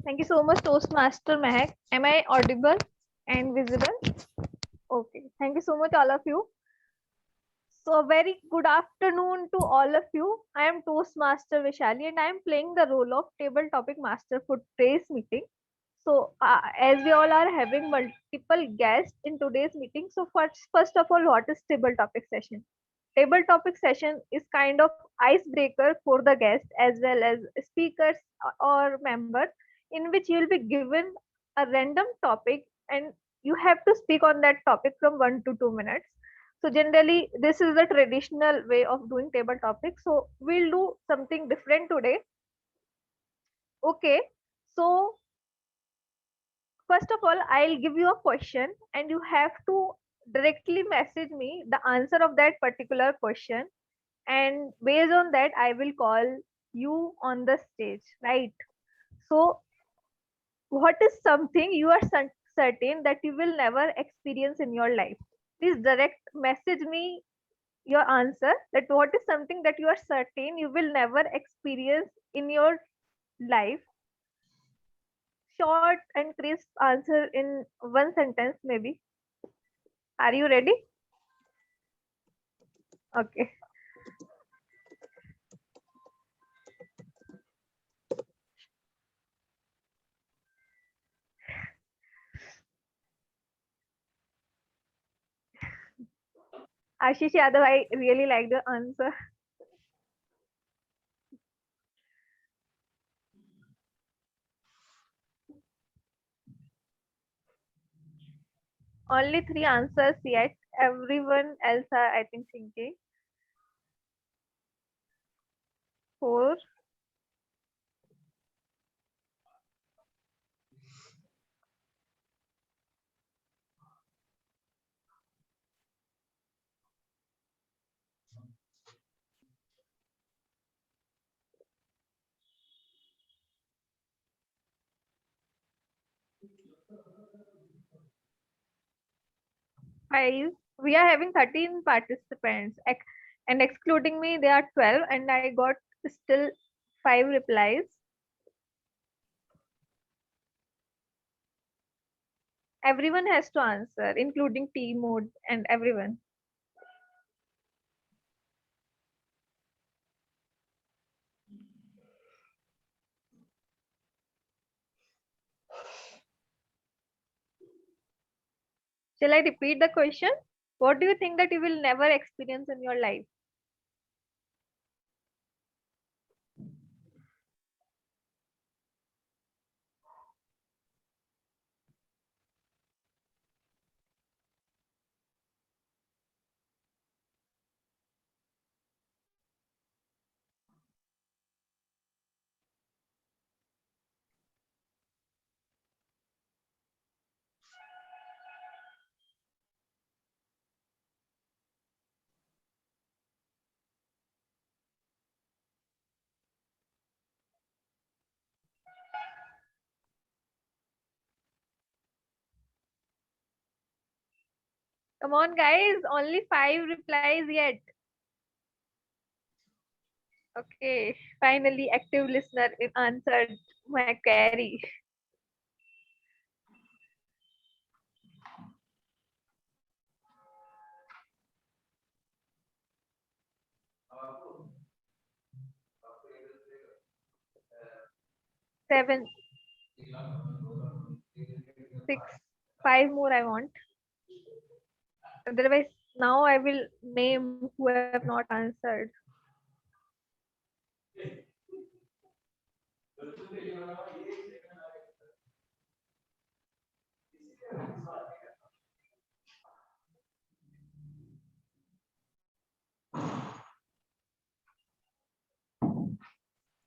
Thank you so much, Toastmaster Mehak. Am I audible and visible? Okay. Thank you so much, all of you. So, a very good afternoon to all of you. I am Toastmaster Vishali and I am playing the role of table topic master for today's meeting. So, as we all are having multiple guests in today's meeting, so first of all, what is table topic session? Table topic session is kind of icebreaker for the guest as well as speakers or members, in which you will be given a random topic and you have to speak on that topic from 1 to 2 minutes. So generally, this is the traditional way of doing table topics. So we'll do something different today. Okay. So first of all, I'll give you a question and you have to directly message me the answer of that particular question. And based on that, I will call you on the stage, right? So what is something you are certain that you will never experience in your life? Please direct message me your answer, that what is something that you are certain you will never experience in your life. Short and crisp answer in one sentence maybe. Are you ready? Okay. Ashish Yadav, I really like the answer. Only 3 answers yet. Everyone else are, I think, thinking. 4. Five. We are having 13 participants and excluding me, there are 12 and I got still 5 replies. Everyone has to answer, including T mode and everyone. Shall I repeat the question? What do you think that you will never experience in your life? Come on, guys. Only 5 replies yet. Okay. Finally, active listener answered my query. Seven, 6, 5 more I want. Otherwise, now I will name who have not answered.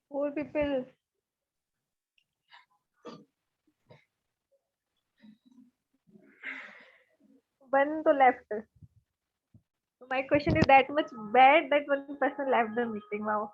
Four people. One to left. So my question is that much bad that one person left the meeting. Wow.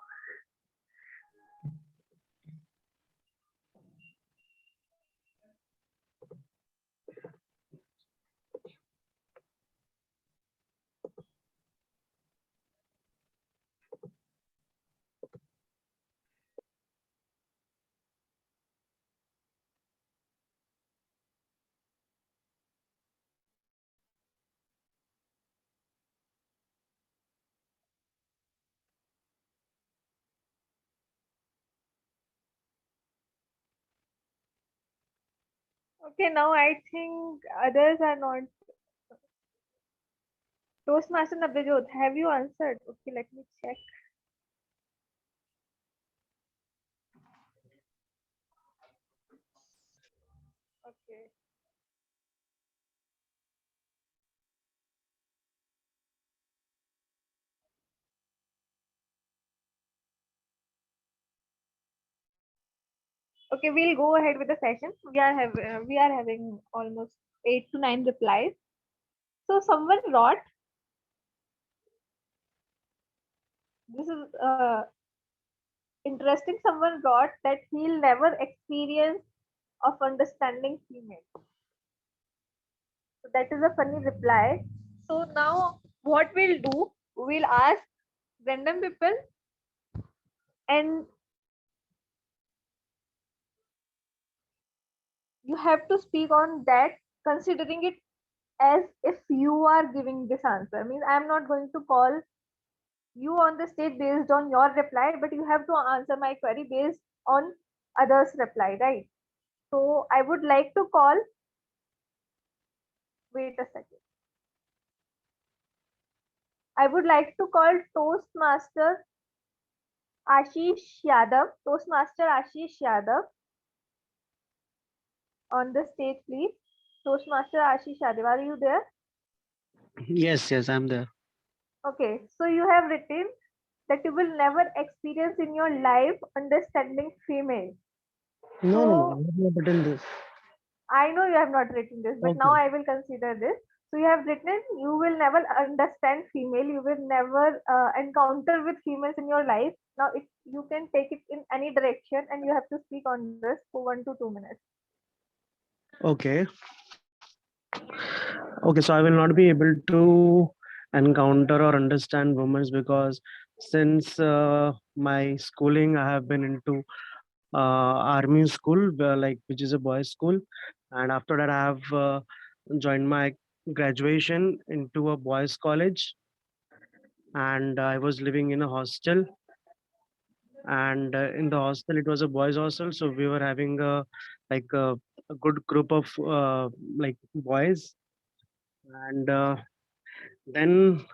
Okay, now I think others are not. Toastmaster Nabdejot, have you answered? Okay, let me check. Okay. Okay, we'll go ahead with the session. We are having almost 8 to 9 replies. So someone wrote, this is interesting. Someone wrote that he'll never experience of understanding female. So that is a funny reply. So now what we'll do, we'll ask random people and you have to speak on that, considering it as if you are giving this answer. Means I'm not going to call you on the stage based on your reply, but you have to answer my query based on others' reply, right? So I would like to call, wait a second. I would like to call Toastmaster Ashish Yadav. Toastmaster Ashish Yadav on the stage, please. Toastmaster Ashish Yadav, are you there? Yes, I'm there. Okay, so you have written that you will never experience in your life understanding female. No, I have not written this. I know you have not written this, but now Okay. I will consider this. So you have written you will never understand female, you will never encounter with females in your life. Now if you can take it in any direction and you have to speak on this for 1 to 2 minutes. Okay. Okay, so I will not be able to encounter or understand women because since my schooling, I have been into army school, which is a boys' school, and after that, I have joined my graduation into a boys' college, and I was living in a hostel. And in the hostel, it was a boys' hostel, so we were having like a good group of boys, and then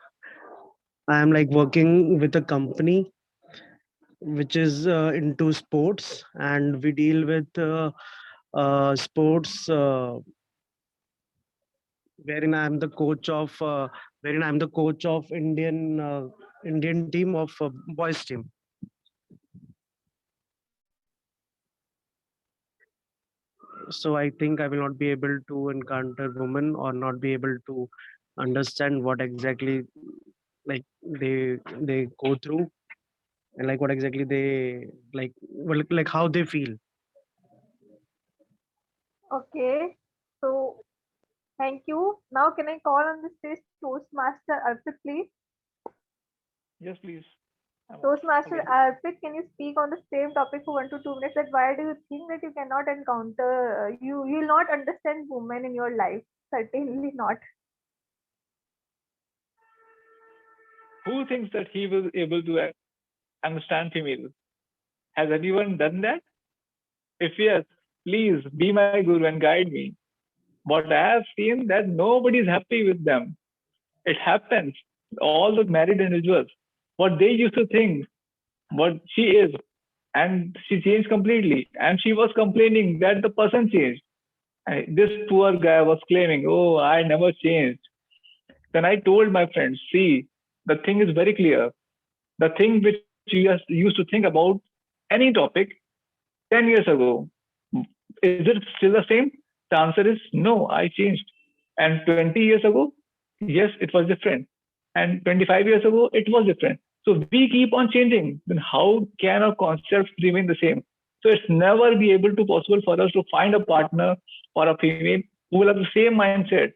I am like working with a company which is into sports, and we deal with sports wherein I am the coach of Indian team of boys team. So I think I will not be able to encounter women or not be able to understand what exactly like they go through and like what exactly they like how they feel. Okay. So Thank you. Now can I call on the stage Toastmaster Arpit, please? Yes, please. Toastmaster available. Arpit, can you speak on the same topic for 1 to 2 minutes? That why do you think that you cannot encounter, you will not understand women in your life? Certainly not. Who thinks that he was able to understand females? Has anyone done that? If yes, please be my guru and guide me. What I have seen that nobody is happy with them. It happens. All the married individuals, what they used to think, what she is, and she changed completely. And she was complaining that the person changed. This poor guy was claiming, "Oh, I never changed." Then I told my friends, "See, the thing is very clear. The thing which you used to think about any topic 10 years ago, is it still the same? The answer is no, I changed. And 20 years ago, yes, it was different. And 25 years ago, it was different. So we keep on changing. Then how can our concepts remain the same? So it's never be able to possible for us to find a partner or a female who will have the same mindset.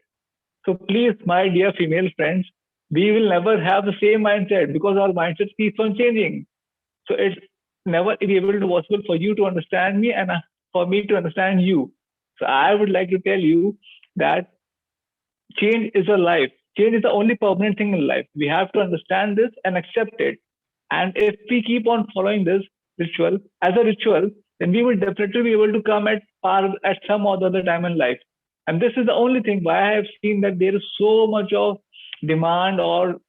So please, my dear female friends, we will never have the same mindset because our mindset keeps on changing. So it's never be able to possible for you to understand me and for me to understand you. So I would like to tell you that change is a life. Change is the only permanent thing in life. We have to understand this and accept it. And if we keep on following this ritual as a ritual, then we will definitely be able to come at par at some or the other time in life. And this is the only thing why I have seen that there is so much of demand, or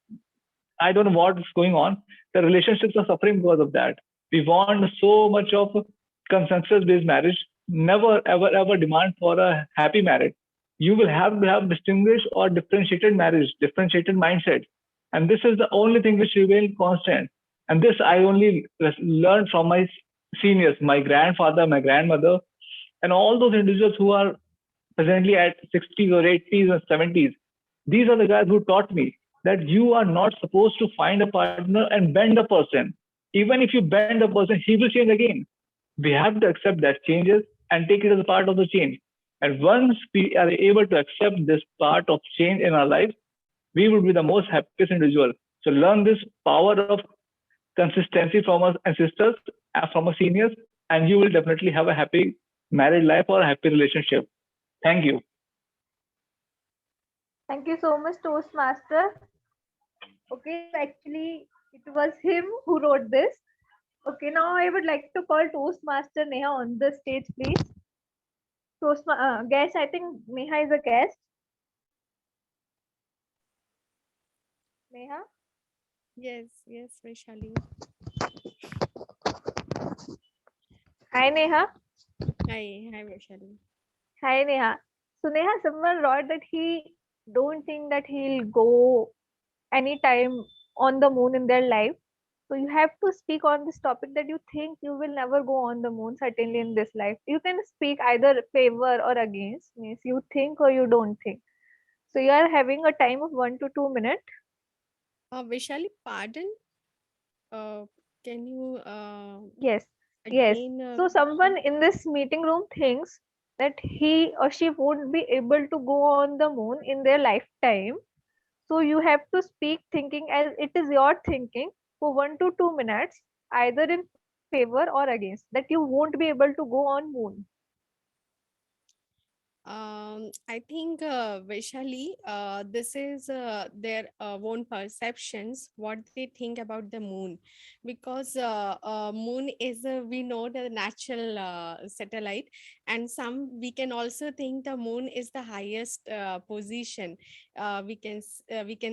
I don't know what's going on. The relationships are suffering because of that. We want so much of consensus based marriage, never ever ever demand for a happy marriage. You will have to have distinguished or differentiated marriage, differentiated mindset. And this is the only thing which remains constant. And this I only learned from my seniors, my grandfather, my grandmother, and all those individuals who are presently at 60s or 80s or 70s. These are the guys who taught me that you are not supposed to find a partner and bend a person. Even if you bend a person, he will change again. We have to accept that changes and take it as a part of the change. And once we are able to accept this part of change in our life, we will be the most happiest individual. So learn this power of consistency from our ancestors and from our seniors, and you will definitely have a happy married life or a happy relationship. Thank you. Thank you so much, Toastmaster. Okay, so actually, it was him who wrote this. Okay, now I would like to call Toastmaster Neha on the stage, please. Guest, I think Neha is a guest. Neha? Yes, yes, Vaishali. Hi, Neha. Hi, Vaishali. Hi, Neha. So, Neha, someone wrote that he don't think that he'll go anytime on the moon in their life. So you have to speak on this topic that you think you will never go on the moon, certainly in this life. You can speak either favor or against, means you think or you don't think. So you are having a time of 1 to 2 minutes. Vaishali, pardon. Uh, can you Yes, yes. again? So someone in this meeting room thinks that he or she won't be able to go on the moon in their lifetime. So you have to speak thinking as it is your thinking for 1 to 2 minutes, either in favor or against, that you won't be able to go on moon. I think, Vaishali, this is their own perceptions, what they think about the moon, because moon is we know the natural satellite, and some we can also think the moon is the highest position. We can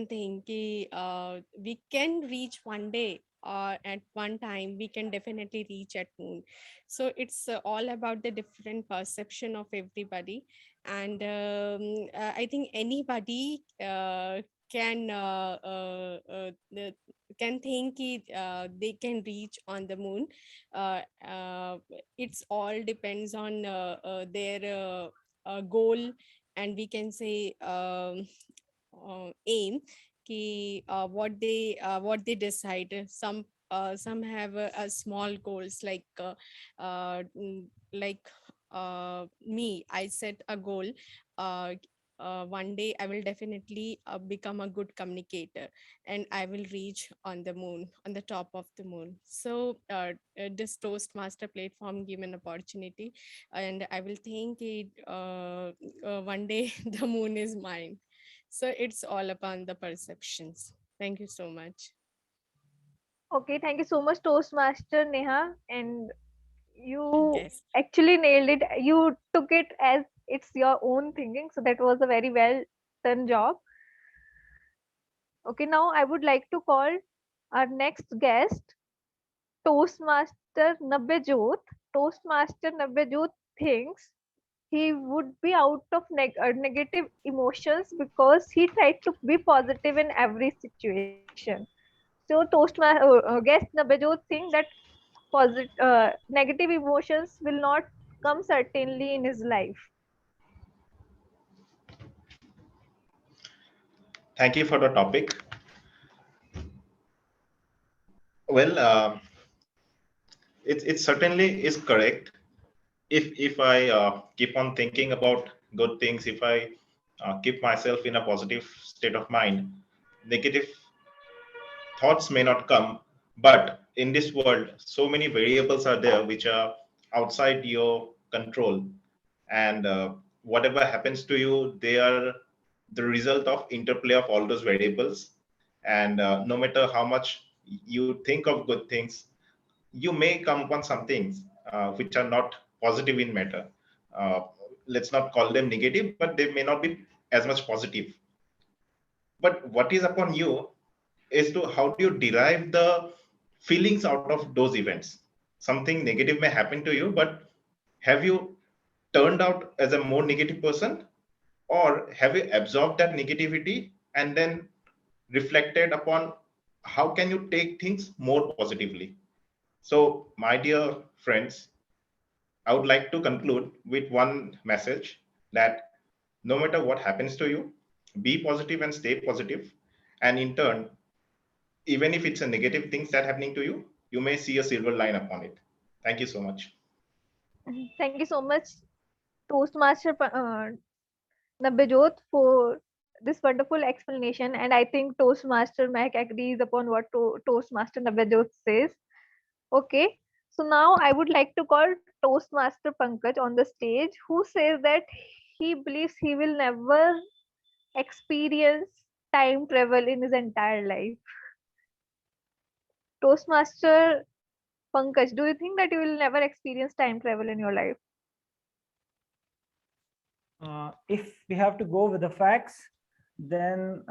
think we can reach one day. Or at one time we can definitely reach at moon. So it's all about the different perception of everybody. And I think anybody can think they can reach on the moon. uh, uh, it's all depends on their goal, and we can say aim ki, what they decide. Some have small goals, like me, I set a goal. uh, one day I will definitely become a good communicator, and I will reach on the moon, on the top of the moon. So this Toastmaster platform give an opportunity, and I will think it one day the moon is mine. So it's all upon the perceptions. Thank you so much. Okay, thank you so much, Toastmaster Neha. And you Yes. actually nailed it. You took it as it's your own thinking. So that was a very well done job. Okay, now I would like to call our next guest, Toastmaster Nabbejot. Toastmaster Nabbejot thinks he would be out of negative emotions because he tried to be positive in every situation. So guest Nabbejot think that negative emotions will not come certainly in his life. Thank you for the topic. Well, it certainly is correct. If I keep on thinking about good things, if I keep myself in a positive state of mind, negative thoughts may not come. But in this world, so many variables are there which are outside your control, and whatever happens to you, they are the result of interplay of all those variables. And no matter how much you think of good things, you may come upon some things which are not positive in matter. Uh, let's not call them negative, but they may not be as much positive. But what is upon you is to how do you derive the feelings out of those events. Something negative may happen to you, but have you turned out as a more negative person, or have you absorbed that negativity and then reflected upon how can you take things more positively? So, my dear friends, I would like to conclude with one message that no matter what happens to you, be positive and stay positive. And in turn, even if it's a negative things that happening to you, you may see a silver line upon it. Thank you so much. Thank you so much, Toastmaster Nabbejot, for this wonderful explanation. And I think Toastmaster Mac agrees upon what Toastmaster Nabbejot says. Okay, so now I would like to call Toastmaster Pankaj on the stage, who says that he believes he will never experience time travel in his entire life. Toastmaster Pankaj, do you think that you will never experience time travel in your life? If we have to go with the facts, then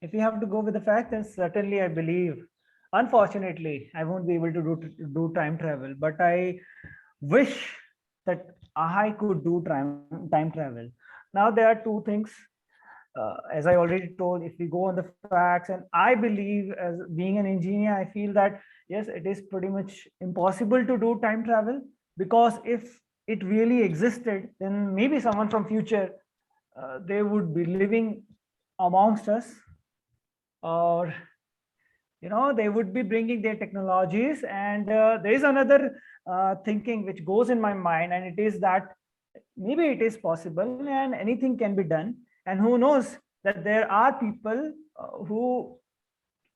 if we have to go with the facts, then certainly I believe. Unfortunately, I won't be able to do time travel, but I wish that I could do time travel. Now there are two things. As I already told, if we go on the facts, and I believe as being an engineer, I feel that yes, it is pretty much impossible to do time travel, because if it really existed, then maybe someone from future, they would be living amongst us, or they would be bringing their technologies. And there is another thinking which goes in my mind, and it is that maybe it is possible and anything can be done. And who knows that there are people who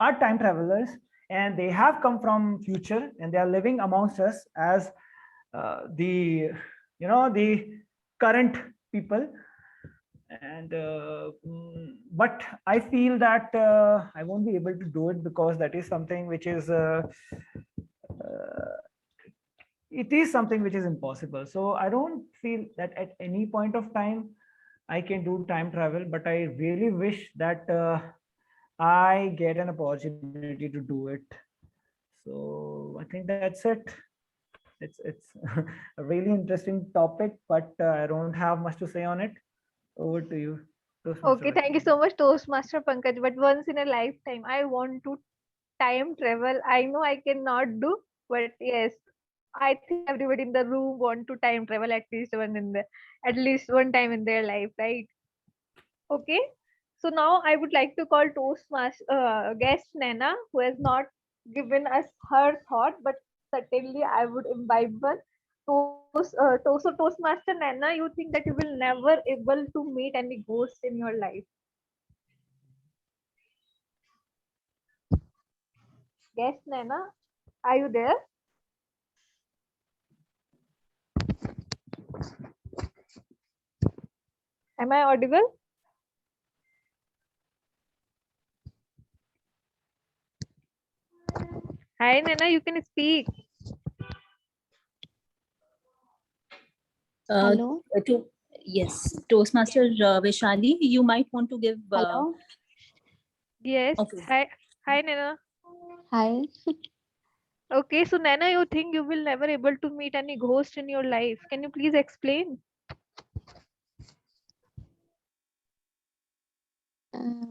are time travelers, and they have come from future and they are living amongst us as the current people. And but I feel that I won't be able to do it, because that is something which is uh, it is something which is impossible. So I don't feel that at any point of time I can do time travel, but I really wish that I get an opportunity to do it. So I think that's it. It's a really interesting topic, but I don't have much to say on it. Over to you. Okay, Toastmaster thank you Vaishnavi. so much, Toastmaster Pankaj. But once in a lifetime, I want to time travel. I know I cannot do, but yes, I think everybody in the room want to time travel at least one time in their life, right? Okay. So now I would like to call Toastmaster guest Nana, who has not given us her thought, but certainly I would imbibe one. Toastmaster Nana, you think that you will never able to meet any ghost in your life? Yes, Nana, are you there? Am I audible? Hi, Nana, you can speak. Hello. Yes, Toastmaster Vaishali, you might want to give. Hello. Yes. Okay. Hi, Nana. Hi. Okay, so Nana, you think you will never able to meet any ghost in your life? Can you please explain? Uh,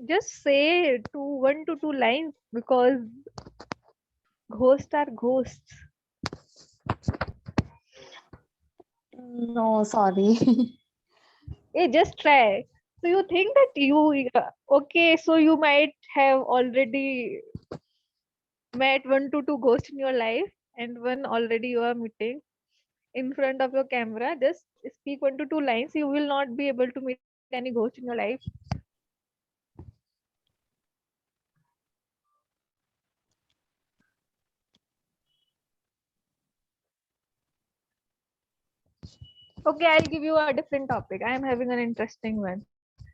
Just say one to two lines because ghosts are ghosts. no, sorry. Hey, just try. So you think that okay, so you might have already met one to two ghosts in your life and one already you are meeting in front of your camera. Just speak one to two lines. You will not be able to meet any ghost in your life. Okay, I'll give you a different topic. I am having an interesting one.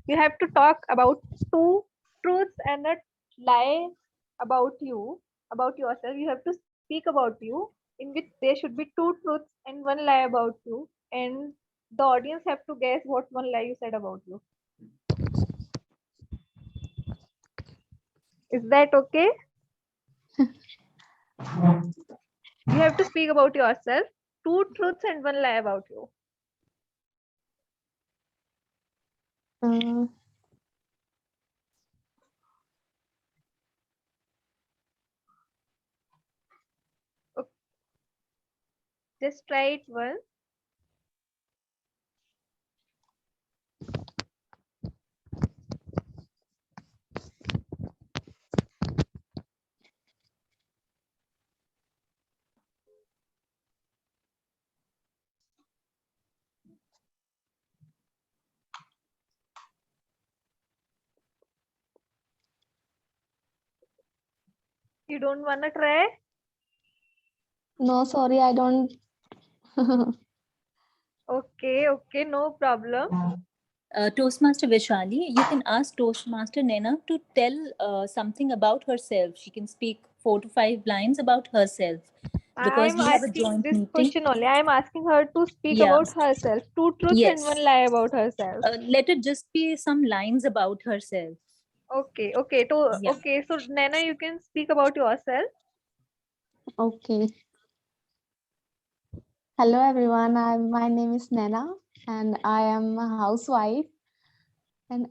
You have to talk about two truths and a lie about you, about yourself. You have to speak about you, in which there should be two truths and one lie about you, and the audience have to guess what one lie you said about you. Is that okay? You have to speak about yourself, two truths and one lie about you. Uh, Okay. Just try it once. You don't wanna try? no, sorry, I don't. Okay, no problem. Toastmaster Vaishali, you can ask Toastmaster Nena to tell something about herself. She can speak 4 to 5 lines about herself because I'm we have a asking joint this meeting. question only. I'm asking her to speak Yeah. about herself. Two truths and one Yes. lie about herself. Let it just be some lines about herself. Okay. Yeah. Okay. So Nana, you can speak about yourself. Okay. Hello, everyone. My name is Nana, and I am a housewife. And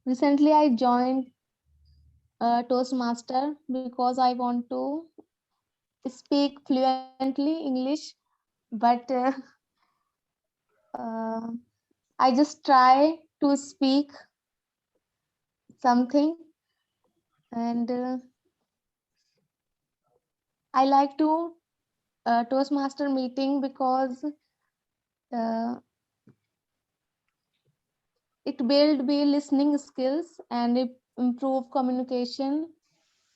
recently, I joined Toastmaster because I want to speak fluently English, but uh, I just try to speak something, and I like to Toastmaster meeting because uh, it build be listening skills and it improve communication,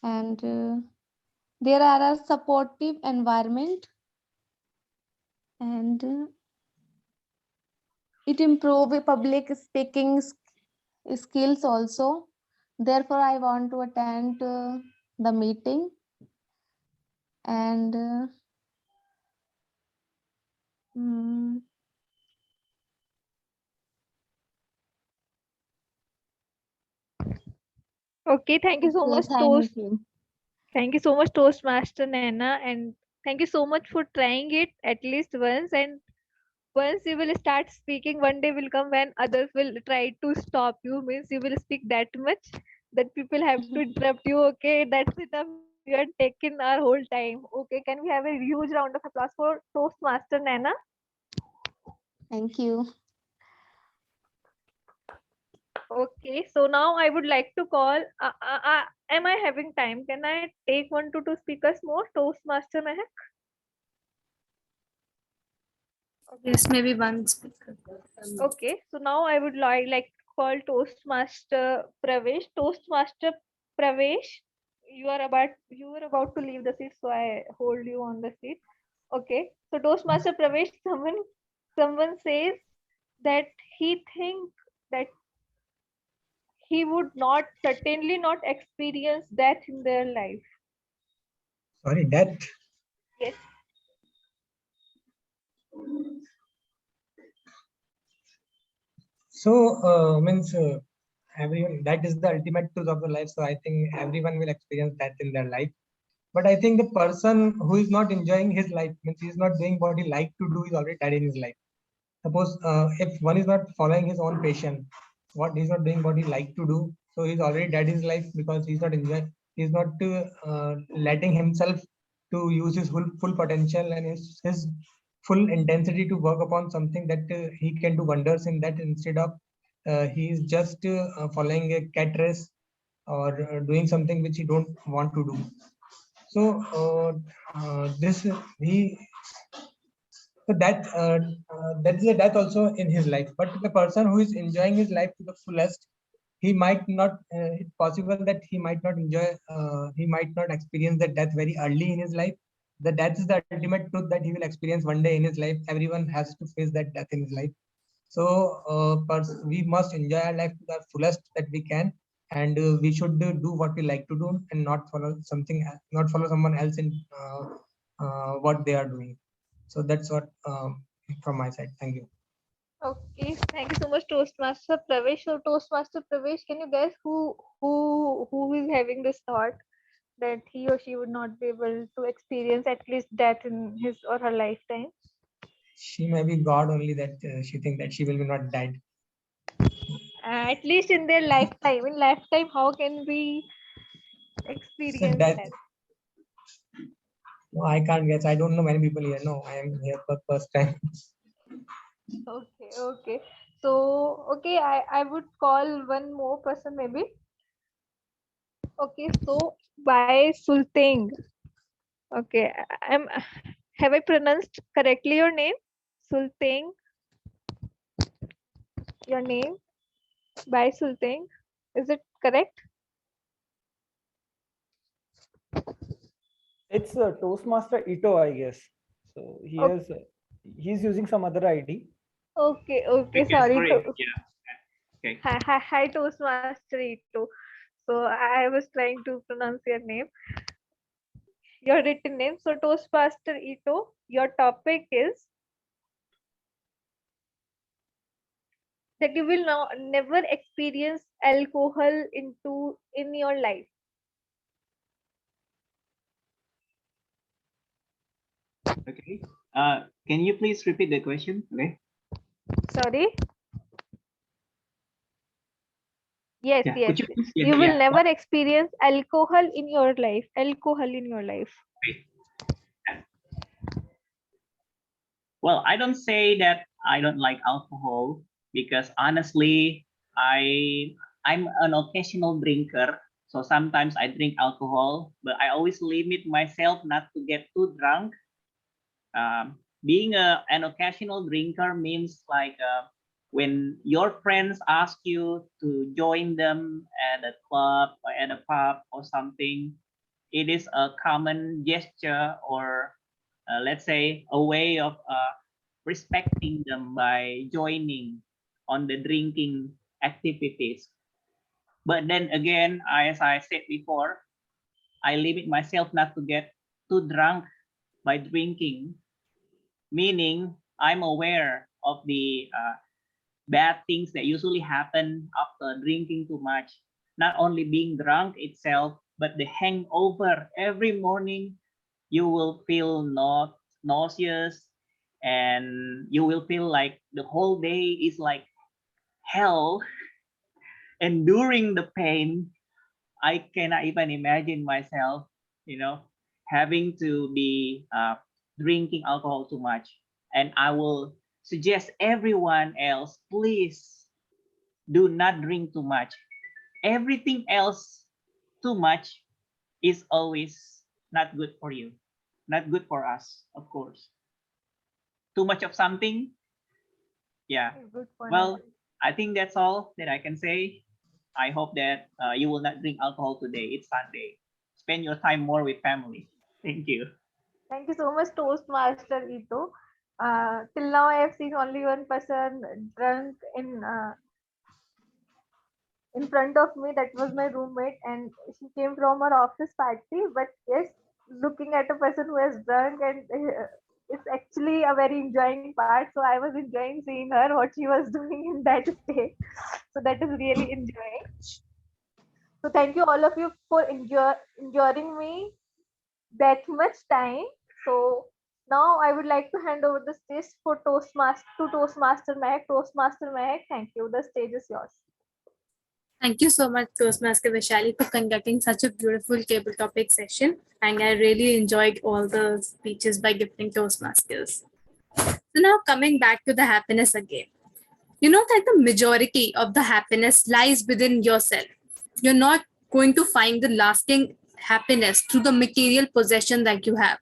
and there are a supportive environment, and it improve public speaking skills also. Therefore, I want to attend the meeting, and mm, Okay. Thank you so okay, much, thank you. Thank you so much, Toastmaster Nana, and thank you so much for trying it at least once. And once you will start speaking, one day will come when others will try to stop you. Means you will speak that much that people have to interrupt you. Okay, that's enough. You are taking our whole time. Okay, can we have a huge round of applause for Toastmaster Nana? Thank you. Okay, so now I would like to call. Am I having time? Can I take 1 to 2 speakers more? Toastmaster Mehak. Yes, maybe one speaker. Okay, so now I would like to call Toastmaster Pravesh. Toastmaster Pravesh, you are about to leave the seat, so I hold you on the seat. Okay, so Toastmaster Pravesh, someone says that he think that he would not certainly not experience death in their life. Sorry, death. Yes. So means everyone, that is the ultimate truth of the life. So I think everyone will experience that in their life. But I think the person who is not enjoying his life, means he is not doing what he like to do, is already dead in his life. Suppose if one is not following his own passion, what he's not doing what he like to do, so he's already dead in his life, because he's not enjoying, he's not letting himself to use his full potential and his full intensity to work upon something that he can do wonders in that, instead of he is just following a cat race, or doing something which he don't want to do. So this he so that is a death also in his life. But the person who is enjoying his life to the fullest, he might not. It's possible that he might not enjoy. He might not experience the death very early in his life. The death is the ultimate truth that he will experience one day in his life. Everyone has to face that death in his life. So we must enjoy our life to the fullest that we can, and we should do what we like to do, and not follow something, not follow someone else in what they are doing. So that's what from my side. Thank you. Okay, thank you so much, Toastmaster Pravesh. So, Toastmaster Pravesh, can you guess who is having this thought that he or she would not be able to experience at least death in his or her lifetime? She may be God only, that she think that she will be not dead. At least in their lifetime. In lifetime, how can we experience death. death? No, I can't guess. I don't know many people here. No, I am here for first time. Okay, okay. So, okay, I would call one more person maybe. Okay, so by Sulteng. Okay, have I pronounced correctly your name? Sulteng, your name by Sulteng. Is it correct? It's Toastmaster Ito, I guess. So he's using some other ID. Okay, okay, Okay, sorry. sorry. Yeah. Okay. Hi, Toastmaster Ito. So I was trying to pronounce your name, your written name. So Toastmaster Ito, your topic is that you will never experience alcohol in your life. Okay. Can you please repeat the question? Okay. Sorry. Yes, Yeah. yes. Could you please? You will Yeah. never experience alcohol in your life. Alcohol in your life. Well, I don't say that I don't like alcohol, because honestly, I'm an occasional drinker. So sometimes I drink alcohol, but I always limit myself not to get too drunk. Being an occasional drinker means like when your friends ask you to join them at a club or at a pub or something, it is a common gesture, or let's say a way of respecting them by joining on the drinking activities. But then again, as I said before, I limit myself not to get too drunk by drinking, meaning I'm aware of the bad things that usually happen after drinking too much. Not only being drunk itself, but the hangover every morning. You will feel not nauseous, and you will feel like the whole day is like hell. Enduring the pain, I cannot even imagine myself, having to be drinking alcohol too much. And I will suggest everyone else, please do not drink too much. Everything else too much is always not good for you, not good for us, of course. Too much of something, yeah. Good for Well, nothing. I think that's all that I can say. I hope that you will not drink alcohol today. It's Sunday. Spend your time more with family. Thank you. Thank you so much, Toastmaster Ito. Till now, I have seen only one person drunk in front of me. That was my roommate, and she came from her office party. But yes, looking at a person who has drunk, and it's actually a very enjoying part. So I was enjoying seeing her what she was doing in that state. So that is really enjoying. So thank you all of you for enduring me that much time. So now I would like to hand over the stage for Toastmaster Mac. Toastmaster Mac, thank you. The stage is yours. Thank you so much, Toastmaster Vishali, for conducting such a beautiful table topic session. And I really enjoyed all the speeches by gifting Toastmasters. So now coming back to the happiness again. You know that the majority of the happiness lies within yourself. You're not going to find the lasting happiness through the material possession that you have.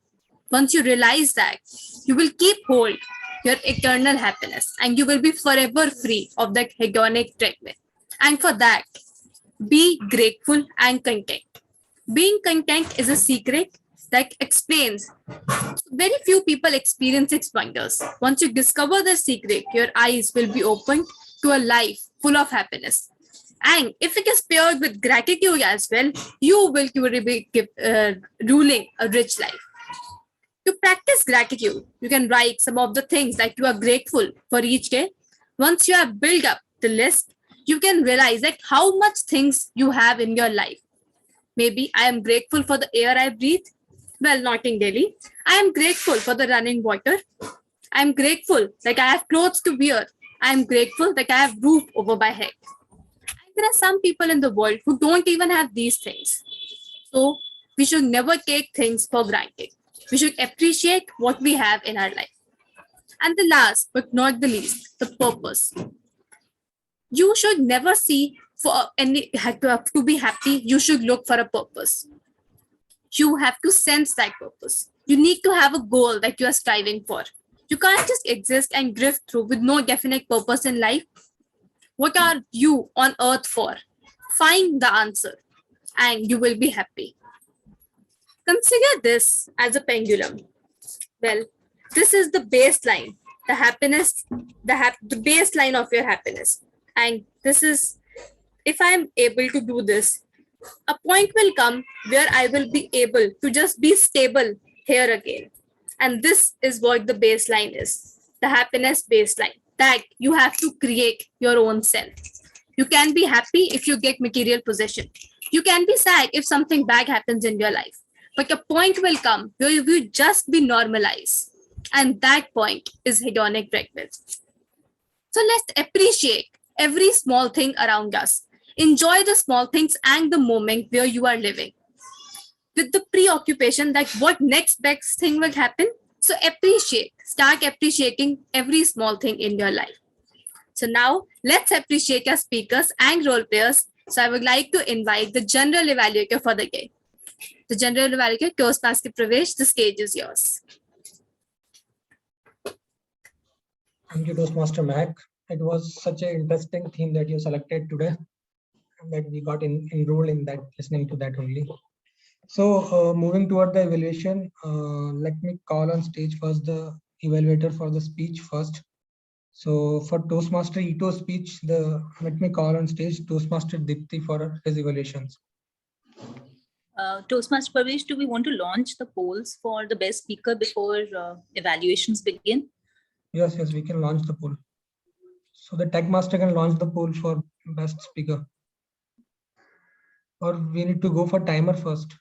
Once you realize that, you will keep hold your eternal happiness and you will be forever free of that hedonic treadmill. And for that, be grateful and content. Being content is a secret that explains. Very few people experience its wonders. Once you discover the secret, your eyes will be opened to a life full of happiness. And if it is paired with gratitude as well, you will be ruling a rich life. To practice gratitude, you can write some of the things that you are grateful for each day. Once you have built up the list, you can realize that how much things you have in your life. Maybe I am grateful for the air I breathe. Well, not in Delhi. I am grateful for the running water. I am grateful that I have clothes to wear. I am grateful that I have roof over my head. And there are some people in the world who don't even have these things. So we should never take things for granted. We should appreciate what we have in our life. And the last but not the least, the purpose. You should never see for any to be happy, you should look for a purpose. You have to sense that purpose. You need to have a goal that you are striving for. You can't just exist and drift through with no definite purpose in life. What are you on earth for? Find the answer and you will be happy. Consider this as a pendulum. Well, this is the baseline, the happiness, the baseline of your happiness. And this is, if I'm able to do this, a point will come where I will be able to just be stable here again. And this is what the baseline is, the happiness baseline, that you have to create your own self. You can be happy if you get material possession. You can be sad if something bad happens in your life. But a point will come where you will just be normalized. And that point is hedonic treadmill. So let's appreciate every small thing around us. Enjoy the small things and the moment where you are living. With the preoccupation that what next best thing will happen. So start appreciating every small thing in your life. So now let's appreciate our speakers and role players. So I would like to invite the general evaluator for the day. The general evaluator, Toastmaster Pravesh, the stage is yours. Thank you, Toastmaster Mac. It was such an interesting theme that you selected today, that we got enrolled in that, listening to that only. So moving toward the evaluation, let me call on stage first the evaluator for the speech first. So for Toastmaster Ito's speech, let me call on stage Toastmaster Dipti for his evaluations. Toastmaster Pravesh, do we want to launch the polls for the best speaker before evaluations begin? Yes, we can launch the poll. So the tech master can launch the poll for best speaker. Or we need to go for timer first.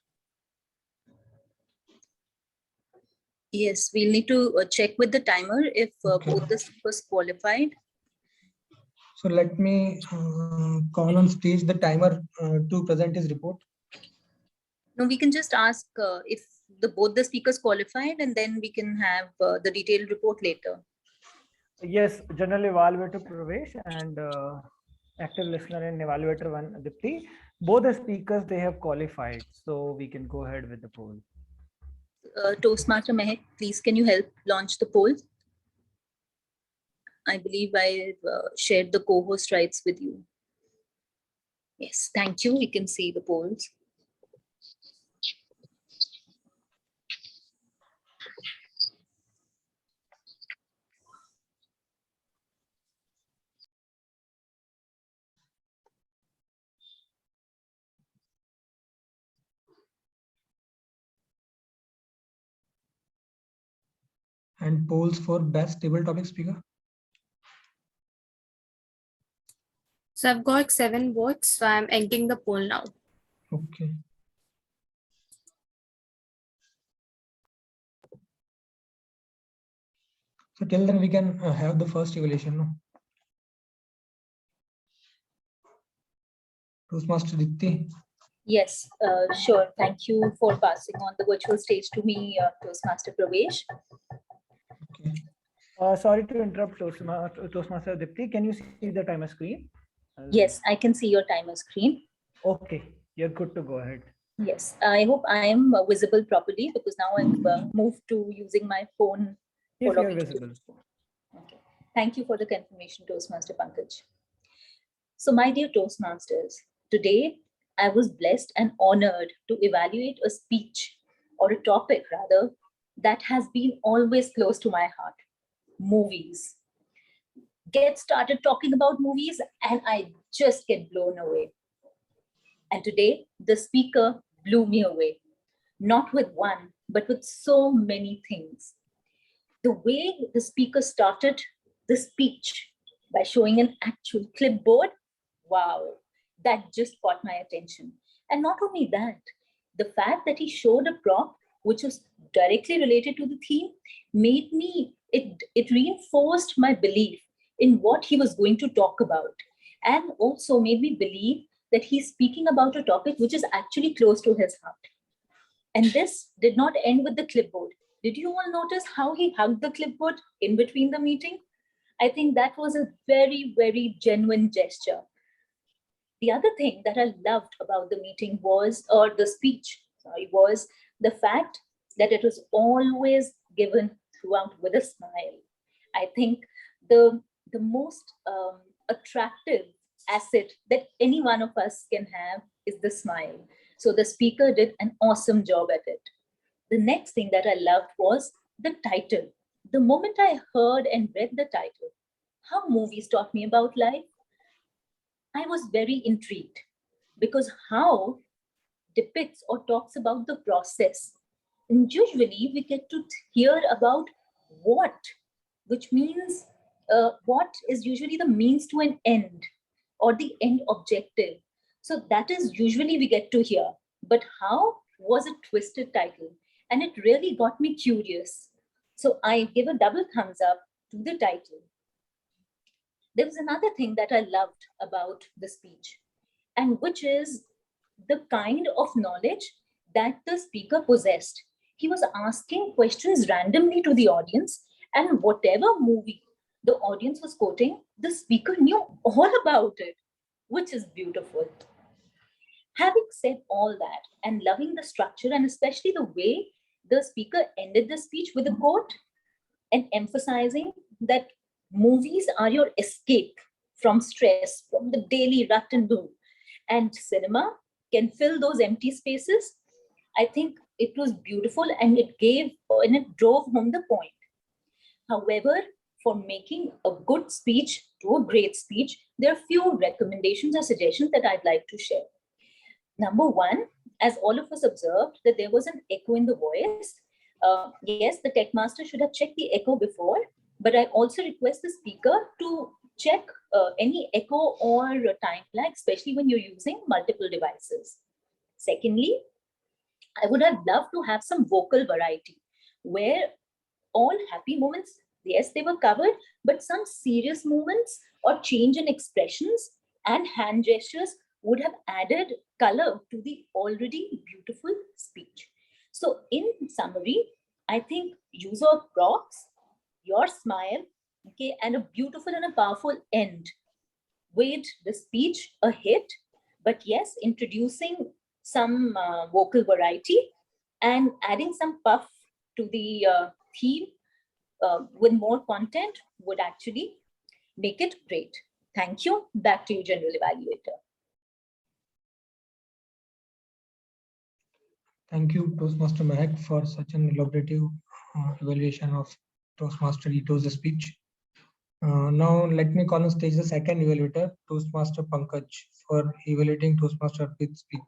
Yes, we'll need to check with the timer if both the speakers qualified. So let me call on stage the timer to present his report. No, we can just ask if both the speakers qualified, and then we can have the detailed report later. Yes, general evaluator Pravesh and active listener and evaluator 1, Dipti. Both the speakers, they have qualified. So we can go ahead with the poll. Toastmaster Mehak, please can you help launch the poll? I believe I've shared the co-host rights with you. Yes, thank you. We can see the polls. And polls for best table topic speaker. So I've got 7 votes. So I'm ending the poll now. Okay. So till then we can have the first evaluation. No? Toastmaster Dipti. Yes, sure. Thank you for passing on the virtual stage to me, Toastmaster Pravesh. Sorry to interrupt, Toastmaster Dipti. Can you see the timer screen? Yes, I can see your timer screen. Okay, you're good to go ahead. Yes, I hope I am visible properly because now I've moved to using my phone. Yes, for you're logging visible. Okay. Thank you for the confirmation, Toastmaster Pankaj. So, my dear Toastmasters, today I was blessed and honored to evaluate a speech or a topic rather that has been always close to my heart: movies. Get started talking about movies and I just get blown away. And today the speaker blew me away, not with one, but with so many things. The way the speaker started the speech by showing an actual clipboard, wow, that just caught my attention. And not only that, the fact that he showed a prop which was directly related to the theme made me, it reinforced my belief in what he was going to talk about, and also made me believe that he's speaking about a topic which is actually close to his heart. And this did not end with the clipboard. Did you all notice how he hugged the clipboard in between the meeting? I think that was a very, very genuine gesture. The other thing that I loved about the meeting was, or the speech, sorry, was the fact that it was always given throughout with a smile. I think the most attractive asset that any one of us can have is the smile. So the speaker did an awesome job at it. The next thing that I loved was the title. The moment I heard and read the title, How Movies Taught Me About Life, I was very intrigued because how depicts or talks about the process. And usually we get to hear about what, which means what is usually the means to an end or the end objective. So that is usually we get to hear. But how was a twisted title? And it really got me curious. So I give a double thumbs up to the title. There was another thing that I loved about the speech, and which is the kind of knowledge that the speaker possessed. He was asking questions randomly to the audience, and whatever movie the audience was quoting, the speaker knew all about it, which is beautiful. Having said all that, and loving the structure, and especially the way the speaker ended the speech with a quote and emphasizing that movies are your escape from stress, from the daily rut and boom, and cinema can fill those empty spaces. I think it was beautiful and it drove home the point. However, for making a good speech to a great speech, there are few recommendations or suggestions that I'd like to share. Number one, as all of us observed, that there was an echo in the voice. Yes, the tech master should have checked the echo before, but I also request the speaker to check any echo or time lag, especially when you're using multiple devices. Secondly, I would have loved to have some vocal variety where all happy moments, yes, they were covered, but some serious moments or change in expressions and hand gestures would have added color to the already beautiful speech. So in summary, I think use of props, your smile, okay, and a beautiful and a powerful end with the speech a hit, but yes, introducing some vocal variety and adding some puff to the theme with more content would actually make it great. Thank you. Back to you, General Evaluator. Thank you, Toastmaster Mehak, for such an elaborative evaluation of Toastmaster Ito's speech. Now, let me call on stage the second evaluator, Toastmaster Pankaj, for evaluating Toastmaster Arpit's speech.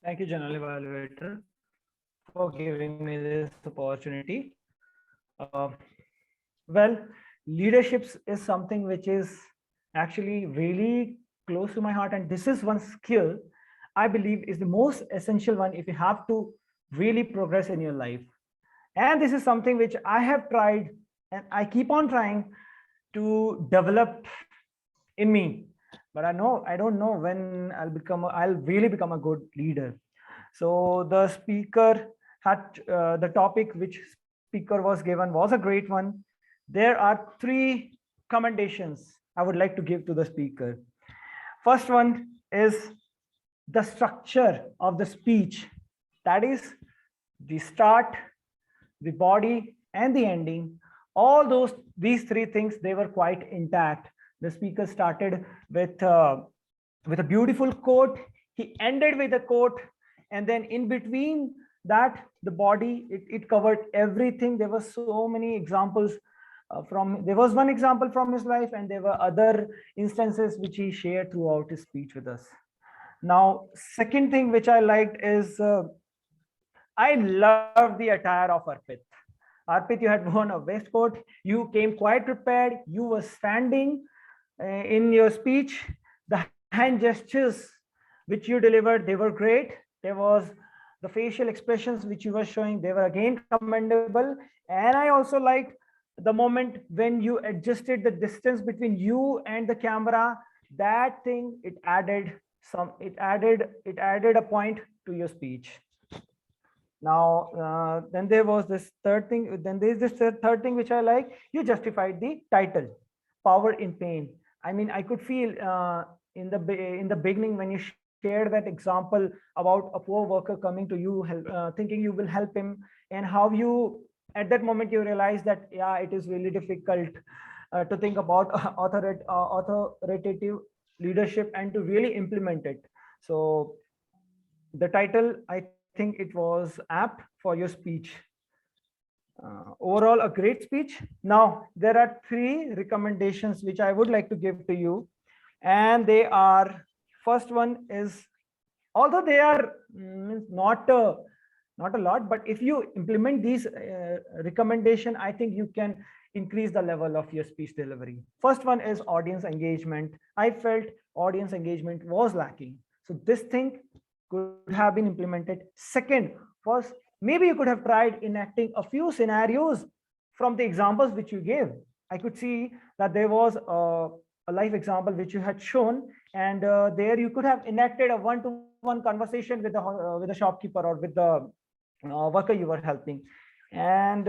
Thank you, General Evaluator, for giving me this opportunity. Well, leadership is something which is actually really close to my heart, and this is one skill I believe is the most essential one if you have to really progress in your life. And this is something which I have tried and I keep on trying to develop in me. But I don't know when I'll really become a good leader. So the speaker had the topic which speaker was given was a great one. There are 3 commendations I would like to give to the speaker. First one is the structure of the speech, that is the start, the body, and the ending. All these 3 things, they were quite intact. The speaker started with a beautiful quote. He ended with a quote, and then in between that, the body, it covered everything. There were so many examples there was one example from his life, and there were other instances which he shared throughout his speech with us. Now, second thing which I liked is I love the attire of Arpit. Arpit, you had worn a waistcoat. You came quite prepared. You were standing in your speech. The hand gestures which you delivered, they were great. There was the facial expressions which you were showing, they were again commendable. And I also liked the moment when you adjusted the distance between you and the camera. That thing, it added a point to your speech. Now, then there was this third thing. Then there's this third thing which I like. You justified the title, Power in Pain. I mean, I could feel in the beginning when you shared that example about a poor worker coming to you, thinking you will help him, and how you at that moment you realize that yeah, it is really difficult to think about authoritative leadership and to really implement it. So the title, I think it was apt for your speech. Overall, a great speech. Now, there are 3 recommendations which I would like to give to you. And they are, first one is, although they are not a lot, but if you implement these recommendation, I think you can increase the level of your speech delivery. First one is audience engagement. I felt audience engagement was lacking. So this thing could have been implemented. Second was, maybe you could have tried enacting a few scenarios from the examples which you gave. I could see that there was a live example which you had shown, and there you could have enacted a one-to-one conversation with the shopkeeper or with the worker you were helping. And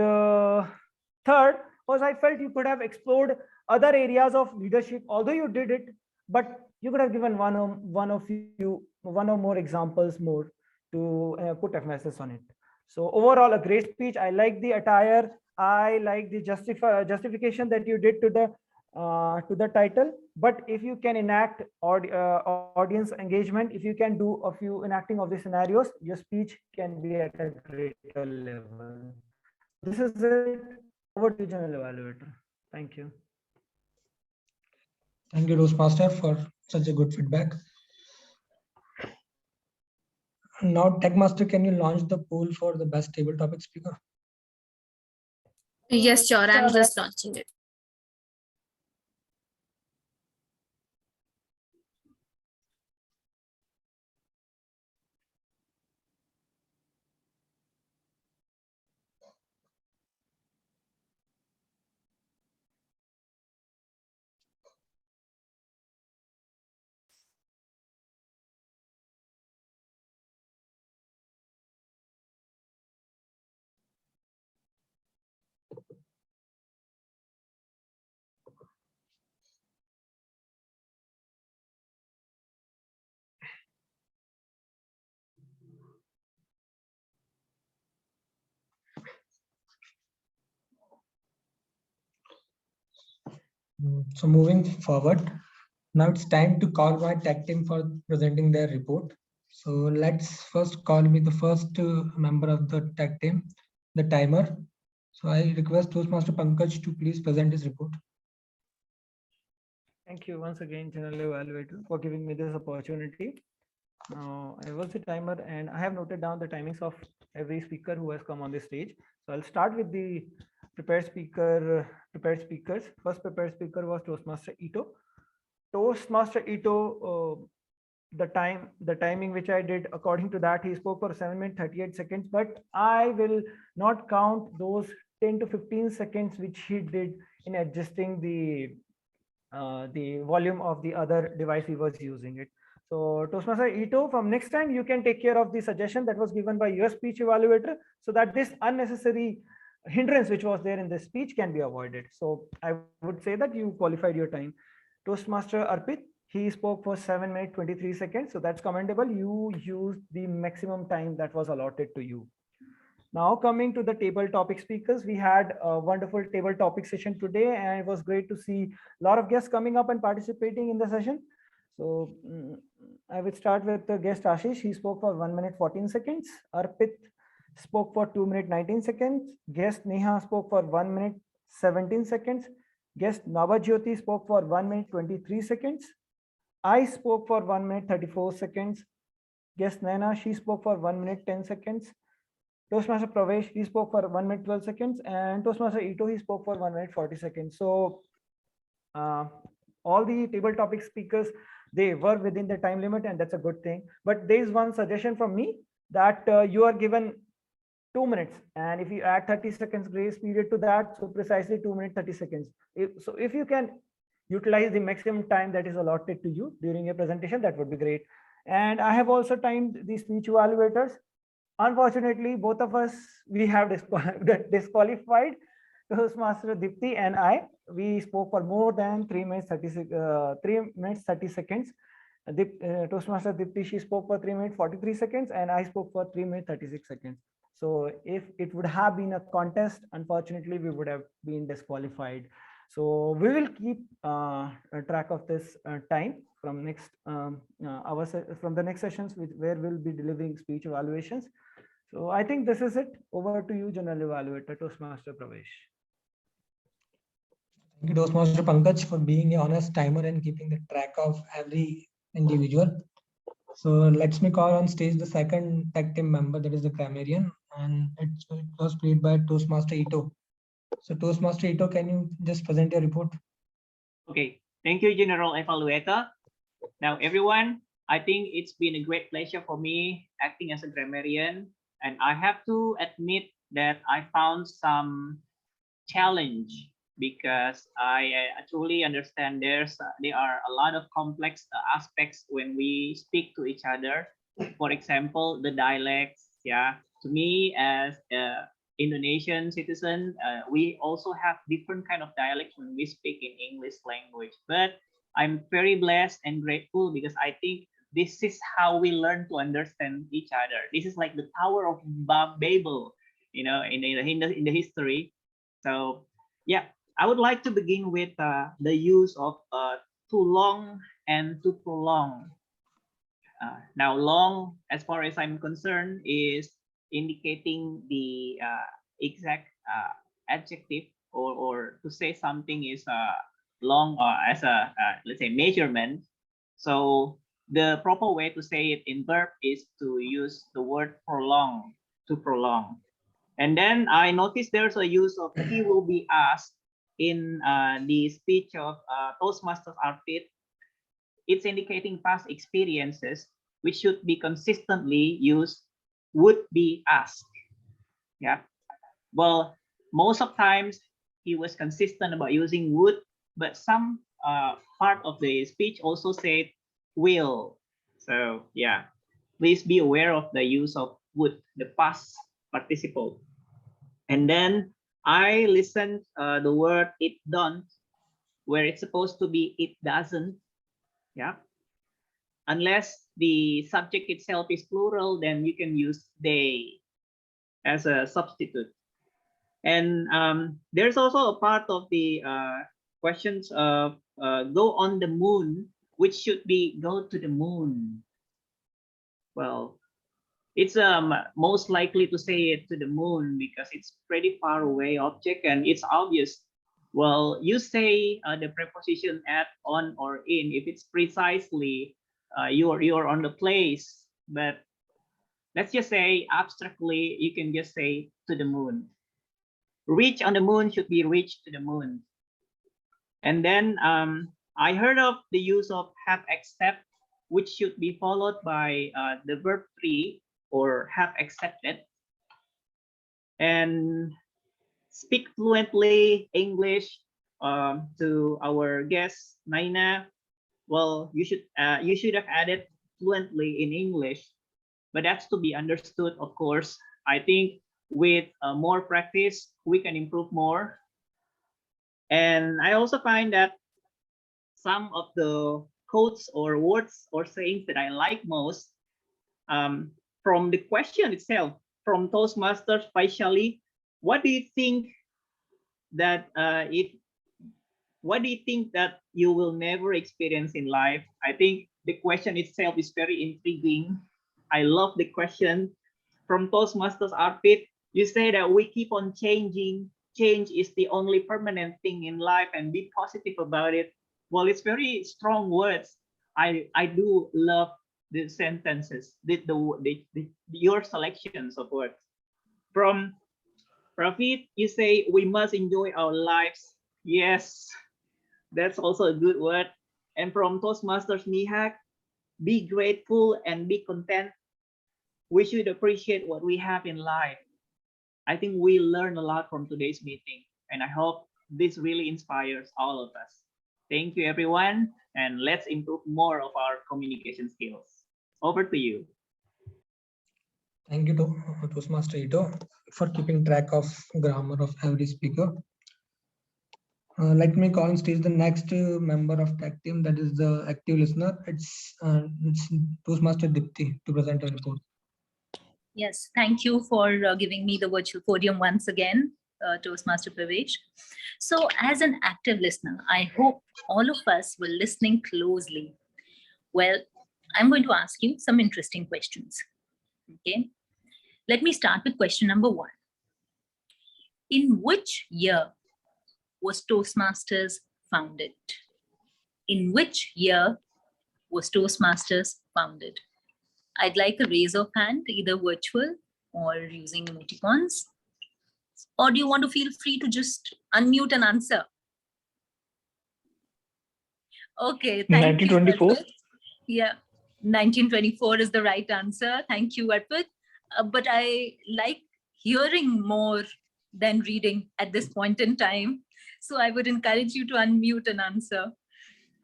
third was, I felt you could have explored other areas of leadership, although you did it, but you could have given one or more examples more to put emphasis on it. So overall, a great speech. I like the attire. I like the justification that you did to the title. But if you can enact audience engagement, if you can do a few enacting of the scenarios, your speech can be at a greater level. So this is it. Over to General Evaluator. Thank you. Thank you, Toastmaster, for such a good feedback. Now, Techmaster, can you launch the poll for the best table topic speaker? Yes, sure. I'm just launching it. So moving forward, now it's time to call my tech team for presenting their report. So let's first call me the first member of the tech team, the timer. So I request Toastmaster Pankaj to please present his report. Thank you once again, General Evaluator, for giving me this opportunity. Now, I was the timer and I have noted down the timings of every speaker who has come on the stage. So I'll start with the prepared speakers. First prepared speaker was Toastmaster Ito. Toastmaster Ito, the timing which I did, according to that, he spoke for 7 minutes 38 seconds, but I will not count those 10 to 15 seconds which he did in adjusting the volume of the other device he was using it. So Toastmaster Ito, from next time you can take care of the suggestion that was given by your speech evaluator, so that this unnecessary hindrance which was there in the speech can be avoided. So I would say that you qualified your time. Toastmaster Arpit, he spoke for 7 minutes 23 seconds, so that's commendable. You used the maximum time that was allotted to you. Now coming to the table topic speakers, we had a wonderful table topic session today, and it was great to see a lot of guests coming up and participating in the session. So I will start with the guest Ashish. He spoke for 1 minute 14 seconds. Arpit spoke for 2 minutes 19 seconds. Guest Neha spoke for 1 minute 17 seconds. Guest Navajyoti spoke for 1 minute 23 seconds. I spoke for 1 minute 34 seconds. Guest Naina, she spoke for 1 minute 10 seconds. Toastmaster Pravesh, he spoke for 1 minute 12 seconds, and Toastmaster Ito, he spoke for 1 minute 40 seconds. So all the table topic speakers, they were within the time limit, and that's a good thing. But there is one suggestion from me, that you are given 2 minutes, and if you add 30 seconds grace period to that, so precisely 2 minutes 30 seconds. So if you can utilize the maximum time that is allotted to you during your presentation, that would be great. And I have also timed the speech evaluators. Unfortunately, both of us, we have disqualified. Toastmaster Dipti and I, we spoke for more than 3 minutes 30 seconds. Toastmaster Dipti, she spoke for 3 minutes 43 seconds, and I spoke for 3 minutes 36 seconds. So if it would have been a contest, unfortunately, we would have been disqualified. So we will keep track of this time from next from the next sessions, where we'll be delivering speech evaluations. So I think this is it. Over to you, General Evaluator, Toastmaster Pravesh. Thank you, Toastmaster Pankaj, for being an honest timer and keeping the track of every individual. So let's me call on stage the second tech team member, that is the grammarian, and it was played by Toastmaster Ito. So Toastmaster Ito, can you just present your report? Okay, thank you, General Evaluator. Now, everyone, I think it's been a great pleasure for me acting as a grammarian, and I have to admit that I found some challenge, because I truly understand there are a lot of complex aspects when we speak to each other. For example, the dialects. Yeah, to me as a Indonesian citizen, we also have different kind of dialects when we speak in English language. But I'm very blessed and grateful, because I think this is how we learn to understand each other. This is like the Tower of Babel, you know, in the history. So yeah, I would like to begin with the use of too long and too prolong. Now, long, as far as I'm concerned, is indicating the exact adjective, or to say something is long as a let's say measurement. So the proper way to say it in verb is to use the word prolong, to prolong. And then I noticed there's a use of he will be asked in the speech of Toastmasters Arpit. It's indicating past experiences, which should be consistently used would be asked. Yeah. Well, most of times he was consistent about using would, but some part of the speech also said will. So yeah, please be aware of the use of would, the past participle. And then I listened the word it don't, where it's supposed to be it doesn't. Yeah. Unless the subject itself is plural, then you can use they as a substitute. And there's also a part of the questions of go on the moon, which should be go to the moon. Well, it's most likely to say it to the moon because it's pretty far away object and it's obvious. Well, you say the preposition at, on, or in if it's precisely you're on the place, but let's just say abstractly you can just say to the moon. Reach on the moon should be reach to the moon. And then I heard of the use of have accept, which should be followed by the verb 3 or have accepted. And speak fluently English to our guest Naina. Well, you should have added fluently in English, but that's to be understood, of course. I think with more practice, we can improve more. And I also find that some of the quotes or words or sayings that I like most from the question itself, from Toastmasters, Paishali, what do you think that what do you think that you will never experience in life? I think the question itself is very intriguing. I love the question. From Toastmasters Arpit, you say that we keep on changing. Change is the only permanent thing in life and be positive about it. Well, it's very strong words. I do love the sentences, your selections of words. From Profit, you say we must enjoy our lives. Yes, that's also a good word. And from Toastmasters Mihak, be grateful and be content. We should appreciate what we have in life. I think we learned a lot from today's meeting, and I hope this really inspires all of us. Thank you, everyone, and let's improve more of our communication skills. Over to you. Thank you to Toastmaster Ito for keeping track of grammar of every speaker. Let me call on stage the next member of tech team, that is the active listener. It's Toastmaster Dipti to present a report. Yes, thank you for giving me the virtual podium once again, Toastmaster Pravesh. So as an active listener, I hope all of us were listening closely. Well, I'm going to ask you some interesting questions. Okay, let me start with question number 1. In which year was Toastmasters founded? In which year was Toastmasters founded? I'd like a raise of hand, either virtual or using emoticons. Or do you want to feel free to just unmute and answer? Okay, thank 1924. you. Yeah, 1924 is the right answer. Thank you, Arpit. But I like hearing more than reading at this point in time. So I would encourage you to unmute and answer.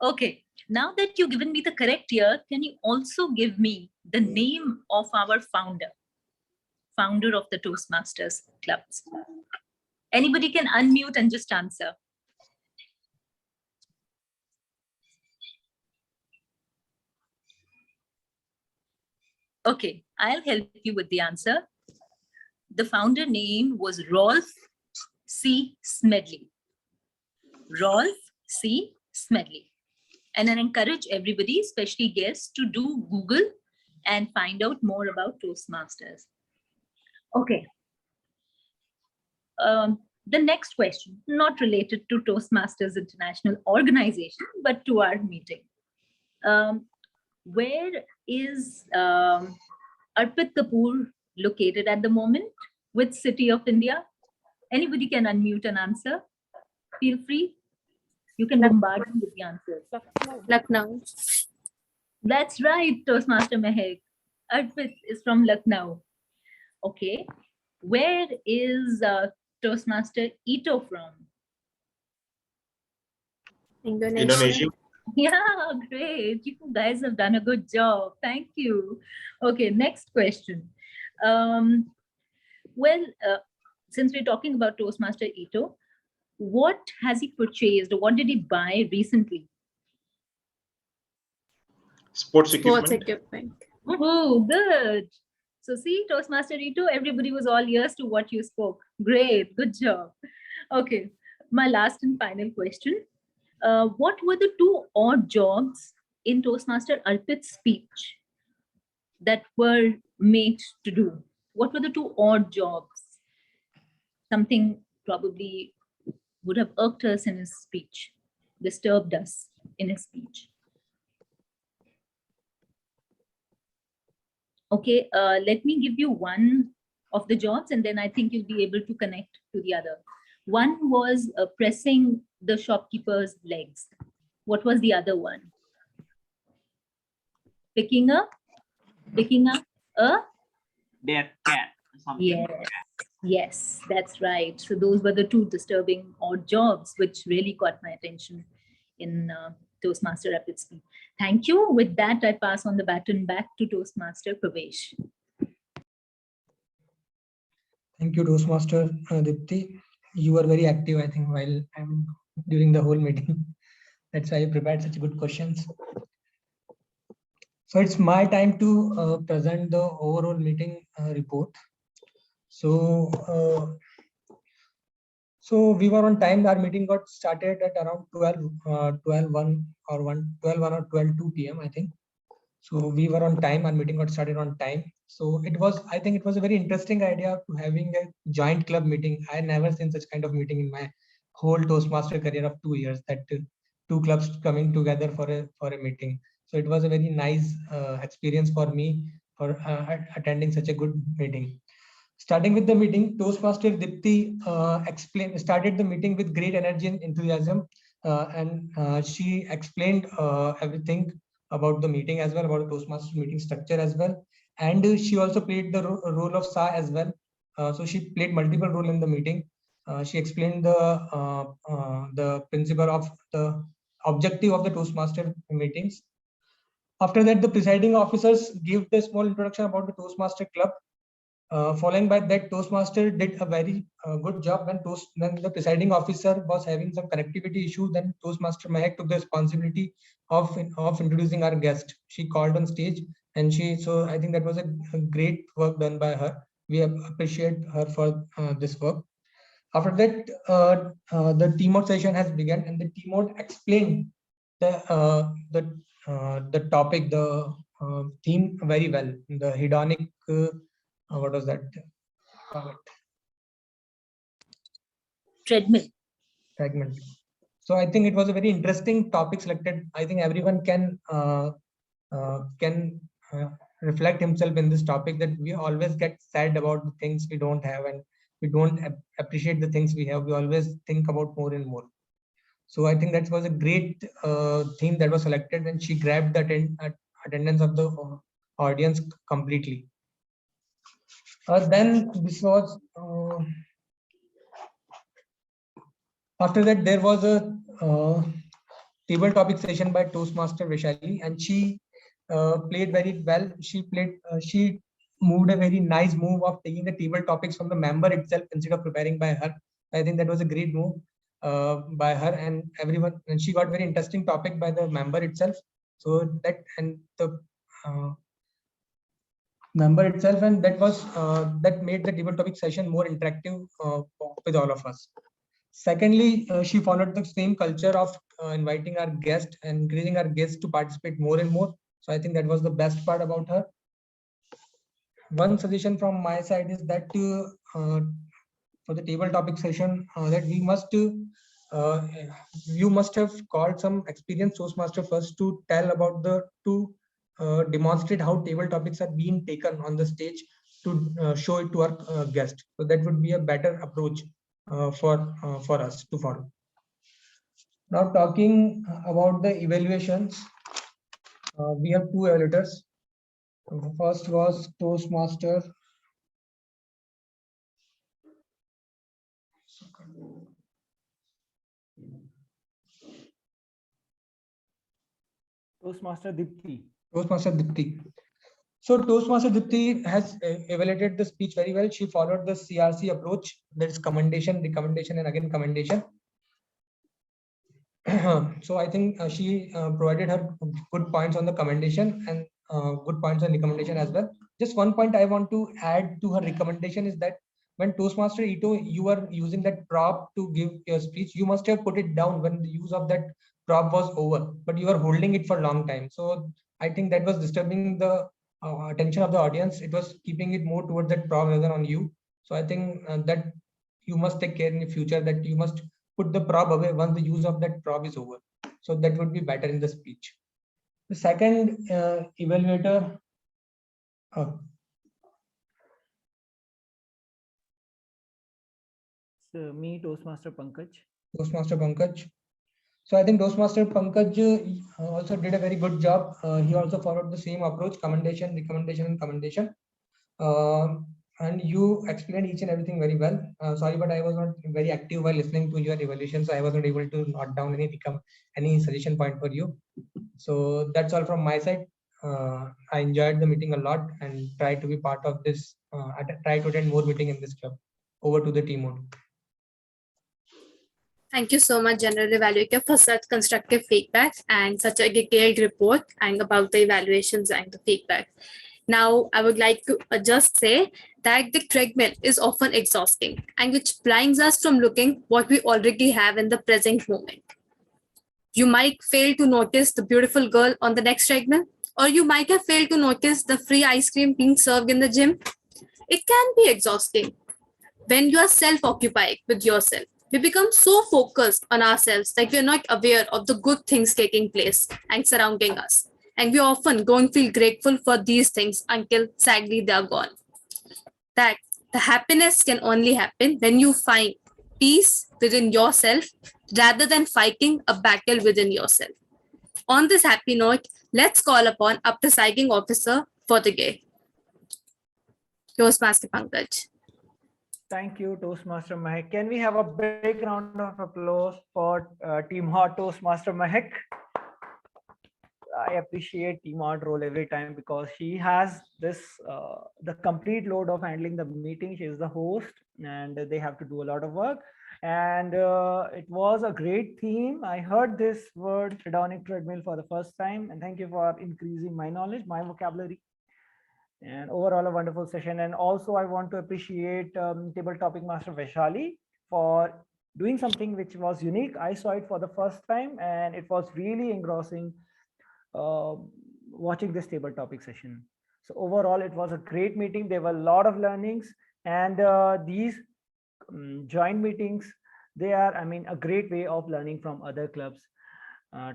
Okay, now that you've given me the correct year, can you also give me the name of our founder of the Toastmasters clubs? Anybody can unmute and just answer. Okay, I'll help you with the answer. The founder name was Rolf C. Smedley. Rolf C. Smedley. And I encourage everybody, especially guests, to do Google and find out more about Toastmasters. Okay. The next question, not related to Toastmasters International Organization, but to our meeting. Where is Arpit Kapoor located at the moment? Which city of India? Anybody can unmute and answer. Feel free. You can bombard me with the answers. Lucknow. That's right, Toastmaster Mehek. Arpit is from Lucknow. Okay. Where is Toastmaster Ito from? Indonesia. Yeah, great. You guys have done a good job. Thank you. Okay, next question. Since we're talking about Toastmaster Ito, what has he purchased or what did he buy recently? Sports equipment. Oh, good. So see, Toastmaster Ito, everybody was all ears to what you spoke. Great, good job. Okay, my last and final question. What were the two odd jobs in Toastmaster Arpit's speech that were made to do? What were the two odd jobs? Something probably would have irked us in his speech, disturbed us in his speech. Okay, let me give you one of the jobs and then I think you'll be able to connect to the other. One was pressing the shopkeeper's legs. What was the other one? Picking up a Dead cat. Something. yes, yes, that's right. So those were the two disturbing odd jobs which really caught my attention in Toastmaster Rapid Speed. Thank you. With that, I pass on the baton back to Toastmaster Pravesh. Thank you, Toastmaster Dipti. You were very active, I think, while during the whole meeting. That's why you prepared such good questions. So it's my time to present the overall meeting report. So we were on time. Our meeting got started at around 12:1 or 12:2 p.m. I think. So we were on time. Our meeting got started on time. So I think it was a very interesting idea to having a joint club meeting. I never seen such kind of meeting in my whole Toastmaster career of 2 years, that two clubs coming together for a meeting. So it was a very nice experience for me for attending such a good meeting. Starting with the meeting, Toastmaster Dipti started the meeting with great energy and enthusiasm, and she explained everything about the meeting as well, about the Toastmasters meeting structure as well, and she also played the role of SA as well. So she played multiple roles in the meeting. She explained the principle of the objective of the Toastmaster meetings. After that, the presiding officers gave the small introduction about the Toastmaster Club. Following by that, Toastmaster did a very good job. When the presiding officer was having some connectivity issue, then Toastmaster Mahek took the responsibility of introducing our guest. She called on stage, and so I think that was a great work done by her. We appreciate her for this work. After that, the team out session has begun, and the team out explained the topic, the theme very well. The hedonic. What was that? Treadmill. Fragment. So I think it was a very interesting topic selected. I think everyone can reflect himself in this topic, that we always get sad about the things we don't have, and we don't appreciate the things we have. We always think about more and more. So I think that was a great theme that was selected, and she grabbed the attendance of the audience completely. Then this was after that there was a table topic session by Toastmaster Vaishali, and she played very well. She moved a very nice move of taking the table topics from the member itself instead of preparing by her. I think that was a great move by her, and everyone. And she got very interesting topic by the member itself. So that and the member itself, and that was that made the table topic session more interactive with all of us. Secondly, she followed the same culture of inviting our guests and encouraging our guests to participate more and more. So I think that was the best part about her. One suggestion from my side is that for the table topic session, that you must have called some experienced Toastmaster first to tell about demonstrate how table topics are being taken on the stage to show it to our guest. So that would be a better approach for us to follow. Now talking about the evaluations, we have two evaluators. The first was Toastmaster Dipti. Toastmaster Dipti. So Toastmaster Dipti has evaluated the speech very well. She followed the CRC approach. There is commendation, recommendation, and again commendation. So I think she provided her good points on the commendation and good points on recommendation as well. Just one point I want to add to her recommendation is that when Toastmaster Ito, you were using that prop to give your speech, you must have put it down when the use of that prop was over, but you were holding it for a long time. So I think that was disturbing the attention of the audience. It was keeping it more towards that prop rather than on you. So I think that you must take care in the future that you must put the prop away once the use of that prop is over. So that would be better in the speech. The second evaluator. So me, Toastmaster Pankaj. Toastmaster Pankaj. So I think Toastmaster Pankaj also did a very good job. He also followed the same approach: commendation, recommendation, and commendation. And you explained each and everything very well. Sorry, but I was not very active while listening to your evaluation, so I was not able to note down any suggestion point for you. So that's all from my side. I enjoyed the meeting a lot and try to be part of this. Try to attend more meeting in this club. Over to the team mode. Thank you so much, General Evaluator, for such constructive feedback and such a detailed report and about the evaluations and the feedback. Now, I would like to just say that the treadmill is often exhausting and which blinds us from looking what we already have in the present moment. You might fail to notice the beautiful girl on the next treadmill, or you might have failed to notice the free ice cream being served in the gym. It can be exhausting when you are self-occupied with yourself. We become so focused on ourselves that we are not aware of the good things taking place and surrounding us. And we often don't feel grateful for these things until sadly they are gone. That the happiness can only happen when you find peace within yourself rather than fighting a battle within yourself. On this happy note, let's call upon a presiding officer for the day. Toastmaster Pankaj. Thank you, Toastmaster Mahek. Can we have a big round of applause for Team Hot Toastmaster Mahek? I appreciate Team Hot role every time because she has this the complete load of handling the meeting. She is the host, and they have to do a lot of work. And it was a great theme. I heard this word Hedonic Treadmill for the first time, and thank you for increasing my knowledge, my vocabulary. And overall a wonderful session. And also I want to appreciate table topic master Vaishali for doing something which was unique. I saw it for the first time and it was really engrossing watching this table topic session. So overall it was a great meeting. There were a lot of learnings, and these joint meetings, they are, I mean, a great way of learning from other clubs.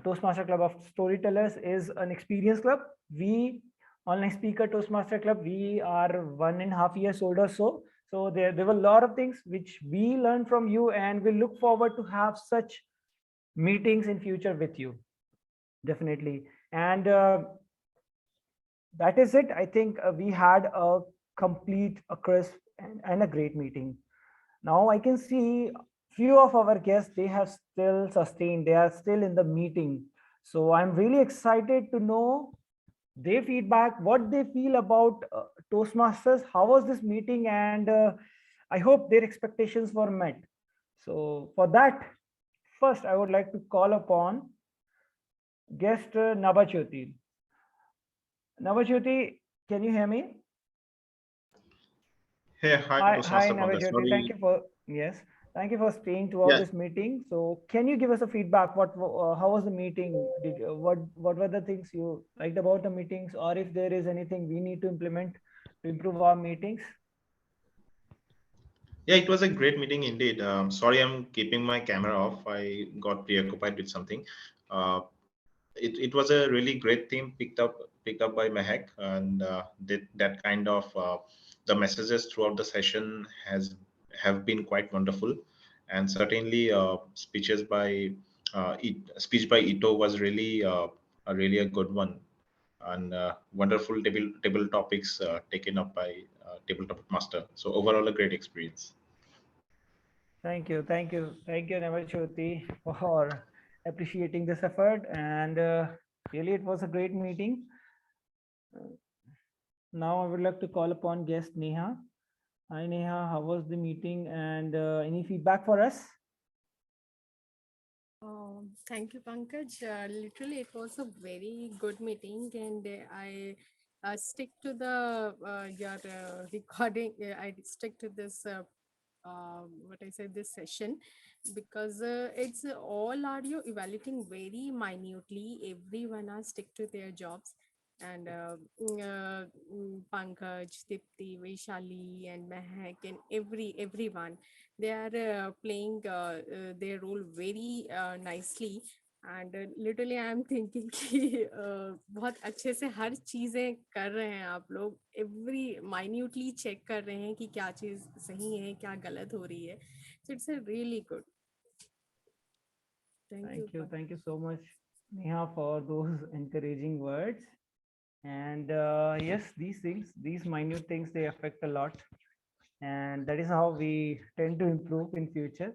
Toastmaster Club of Storytellers is an experience club. We Online Speaker Toastmaster Club, we are 1.5 years old or so. So there were a lot of things which we learned from you, and we look forward to have such meetings in future with you. Definitely. And that is it. I think we had a complete, a crisp and a great meeting. Now I can see few of our guests, they have still sustained, they are still in the meeting. So I'm really excited to know their feedback, what they feel about Toastmasters, how was this meeting, and I hope their expectations were met. So for that, first I would like to call upon guest Navajyoti. Navajyoti, can you hear me? Hey, hi, Toastmaster Pankaj. Navajyoti. Sorry. Thank you for, yes, thank you for staying throughout Yeah. this meeting. So can you give us a feedback? How was the meeting? What were the things you liked about the meetings, or if there is anything we need to implement to improve our meetings? Yeah, it was a great meeting indeed. Sorry, I'm keeping my camera off. I got preoccupied with something. It was a really great theme picked up by Mehak, and that kind of the messages throughout the session have been quite wonderful, and certainly speech by Ito was really a good one, and wonderful table topics taken up by table topic master. So overall, a great experience. Thank you, Navajyoti, for appreciating this effort, and really it was a great meeting. Now I would like to call upon guest Neha. Hi Neha, how was the meeting, and any feedback for us? Thank you, Pankaj. Literally, it was a very good meeting, and I stick to the your recording. I stick to this what I said, this session, because it's all are you evaluating very minutely. Everyone are stick to their jobs, and Pankaj, Dipti, Vaishali, and Mehak, and everyone, they are playing their role very nicely. And literally I am thinking कि बहुत अच्छे से हर चीज़ें कर रहे हैं आप लोग, एवरी माइन्यूटली चेक कर रहे हैं कि क्या चीज़ सही है, क्या गलत हो रही है. So it's a really good. Thank you so much, Neha, for those encouraging words. And yes, these things, these minute things, they affect a lot, and that is how we tend to improve in future.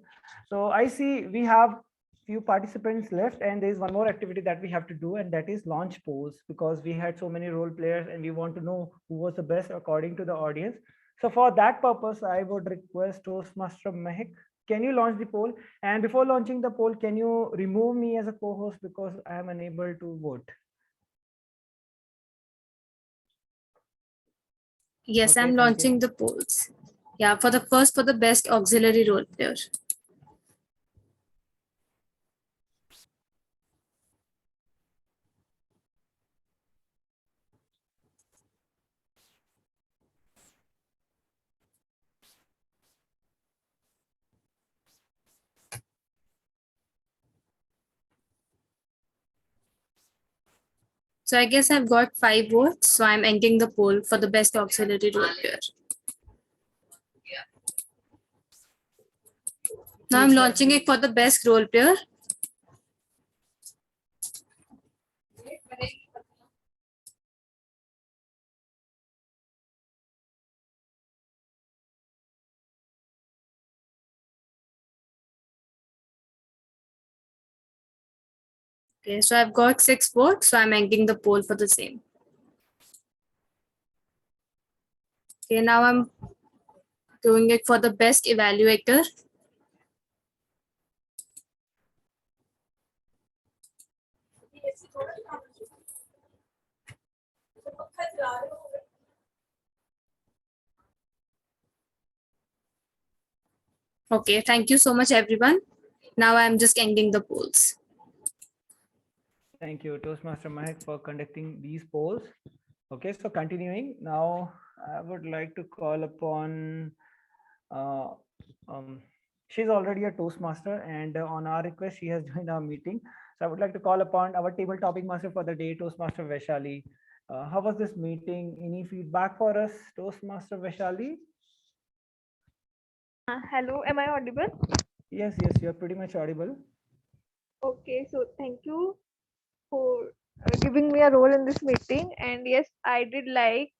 So I see we have few participants left, and there is one more activity that we have to do, and that is launch polls, because we had so many role players and we want to know who was the best according to the audience. So for that purpose, I would request Toastmaster Mehak, can you launch the poll? And before launching the poll, can you remove me as a co-host because I am unable to vote? Yes, Okay, I'm thank launching you. the polls. Yeah, for the best auxiliary role player. So I guess I've got 5 votes. So I'm ending the poll for the best auxiliary role player. Now I'm launching it for the best role player. Okay, so I've got 6 votes. So I'm ending the poll for the same. Okay, now I'm doing it for the best evaluator. Okay, thank you so much, everyone. Now I'm just ending the polls. Thank you, Toastmaster Mahek, for conducting these polls. Okay, so continuing now, I would like to call upon, uh, she's already a Toastmaster, and on our request, she has joined our meeting. So I would like to call upon our table topic master for the day, Toastmaster Vaishali. How was this meeting? Any feedback for us, Toastmaster Vaishali? Hello, am I audible? Yes, you're pretty much audible. Okay, so thank you for giving me a role in this meeting. And yes, I did like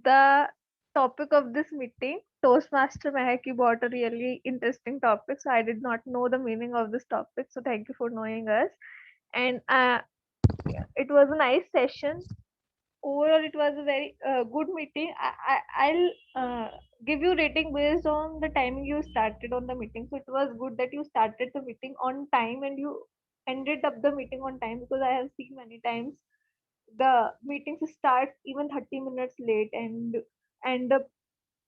the topic of this meeting. Toastmaster Mehaki brought a really interesting topic. So I did not know the meaning of this topic. So thank you for knowing us. And it was a nice session. Overall, it was a very good meeting. I'll give you rating based on the timing you started on the meeting. So it was good that you started the meeting on time and you ended up the meeting on time, because I have seen many times the meetings start even 30 minutes late and end up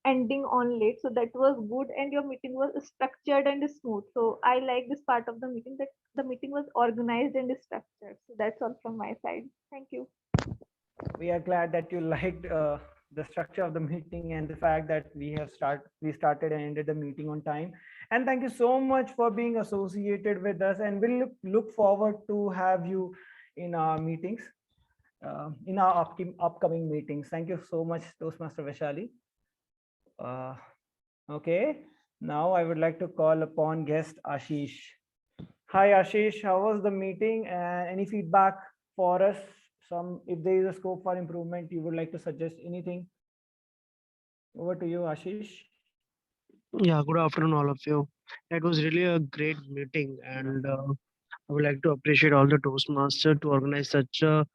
ending on late. So that was good, and your meeting was structured and smooth. So I like this part of the meeting, that the meeting was organized and structured. So that's all from my side. Thank you. We are glad that you liked the structure of the meeting and the fact that we started and ended the meeting on time. And thank you so much for being associated with us, and we'll look forward to have you in our meetings, in our upcoming meetings. Thank you so much, Toastmaster Vaishali. Okay, now I would like to call upon guest Ashish. Hi Ashish, how was the meeting, and any feedback for us? Some, if there is a scope for improvement, you would like to suggest anything? Over to you, Ashish. Yeah, good afternoon, all of you. It was really a great meeting, and I would like to appreciate all the Toastmasters to organize such a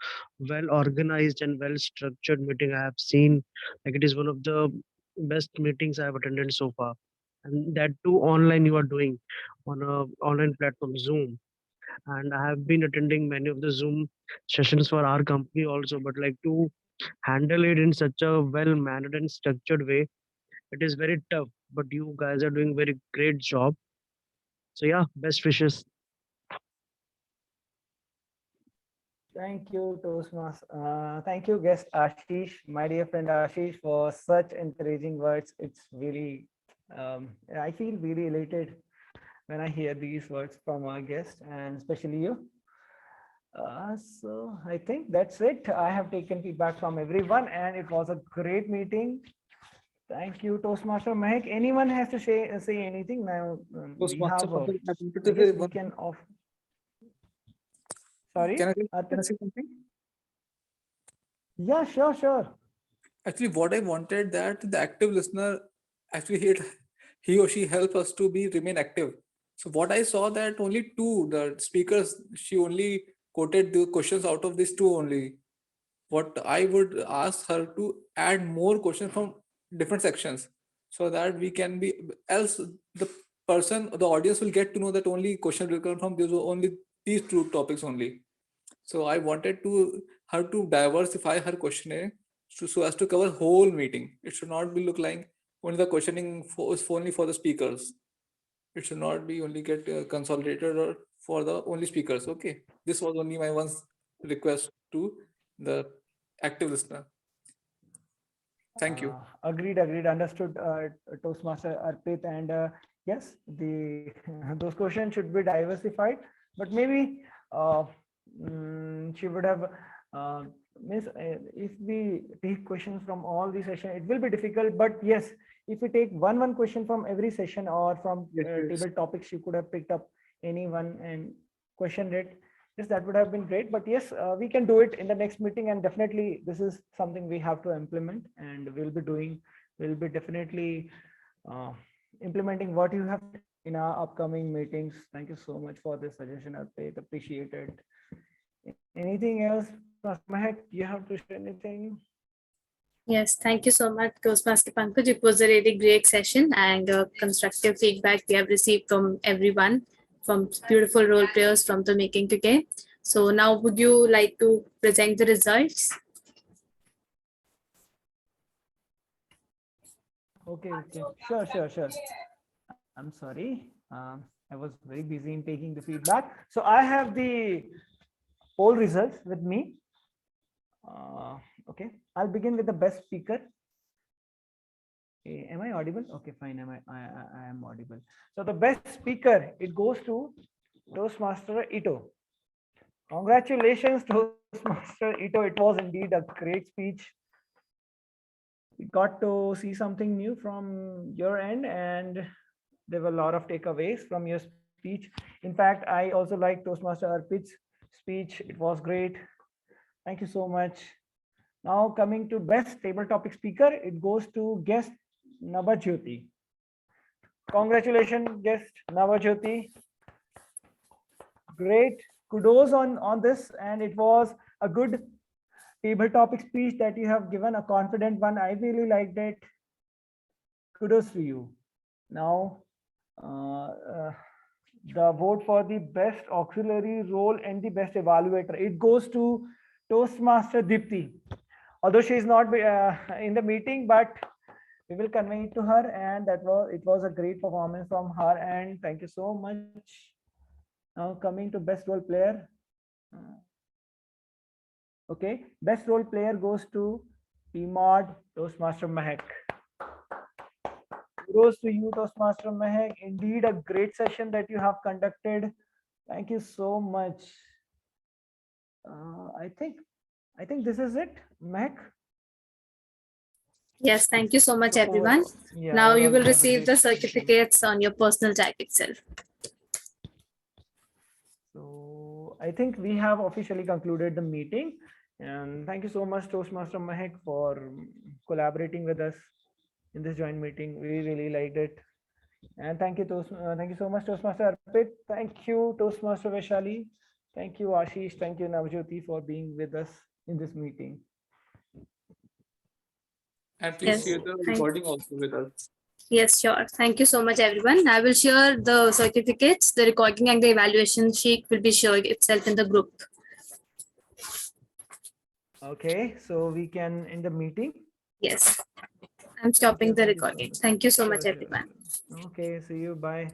well organized and well structured meeting I have seen. Like, it is one of the best meetings I have attended so far, and that too online. You are doing on a online platform, Zoom. And I have been attending many of the Zoom sessions for our company also, but like to handle it in such a well-mannered and structured way. It is very tough, but you guys are doing very great job. So yeah, best wishes. Thank you, Toastmasters. Thank you, guest Ashish, my dear friend Ashish, for such encouraging words. It's really, I feel really elated when I hear these words from our guest, and especially you. So I think that's it. I have taken feedback from everyone, and it was a great meeting. Thank you, Toastmaster Mehak. Anyone has to say anything now? We Toastmaster have, Pankaj, I wanted I to guess say we one. can off. Sorry, Can I Arpit? say something? Yeah, sure. Actually, what I wanted that the active listener actually he or she help us to be remain active. So what I saw that only two the speakers she only quoted the questions out of these two only. What I would ask her to add more questions from different sections so that we can be else the audience will get to know that only question will come from these only these two topics only. So I wanted to her to diversify her questionnaire so as to cover whole meeting. It should not be look like only the questioning is only for the speakers. It should not be only get consolidated or for the only speakers. Okay, this was only my one request to the active listener. Thank you. Agreed. Understood, Toastmaster Arpit. And yes, the those questions should be diversified, but maybe she would have means if we take questions from all the session, it will be difficult. But yes, if we take one question from every session or from Yes. table topics, you could have picked up any one and questioned it. Yes, that would have been great. But yes, we can do it in the next meeting, and definitely this is something we have to implement, and we'll be definitely implementing what you have in our upcoming meetings. Thank you so much for this suggestion, Arpit. Appreciate it. Anything else, Mahek? You have to share anything? Yes, thank you so much, Toastmaster Pankaj. It was a really great session and constructive feedback we have received from everyone, from beautiful role players from the making today. So now would you like to present the results? Okay. Sure. I'm sorry. I was very busy in taking the feedback. So I have the poll results with me. Okay, I'll begin with the best speaker. Am I audible? Okay, fine. I am audible. So the best speaker, it goes to Toastmaster Ito. Congratulations, Toastmaster Ito. It was indeed a great speech. We got to see something new from your end, and there were a lot of takeaways from your speech. In fact, I also like Toastmaster Arpit's speech. It was great. Thank you so much. Now coming to best table topic speaker, it goes to guest Navajyoti. Congratulations, guest Navajyoti. Great. Kudos on this, and it was a good table topic speech that you have given, a confident one. I really liked it. Kudos to you. Now, the vote for the best auxiliary role and the best evaluator, it goes to Toastmaster Dipti. Although she is not in the meeting, but we will convey it to her, and it was a great performance from her, and thank you so much. Now coming to best role player. Okay, best role player goes to Tmod Toastmaster Mehak. Kudos to you, Toastmaster Mehak. Indeed, a great session that you have conducted. Thank you so much. I think this is it, Mehak. Yes, thank you so much, So everyone. yeah, Now you overall will it was a receive great the session. certificates on your personal tag itself. So I think we have officially concluded the meeting. And thank you so much, Toastmaster Mahek, for collaborating with us in this joint meeting. We really liked it. And thank you so much, Toastmaster Arpit. Thank you, Toastmaster Vaishali. Thank you, Ashish. Thank you, Navjyoti, for being with us in this meeting. And please Yes, share the thank- recording also with us. Yes, sure. Thank you so much, everyone. I will share the certificates, the recording and the evaluation sheet will be shared itself in the group. Okay, so we can end the meeting. Yes. I'm stopping the Thank you so recording. much. Thank you so much, Sure, sure, everyone. sure. Okay, see you. Bye.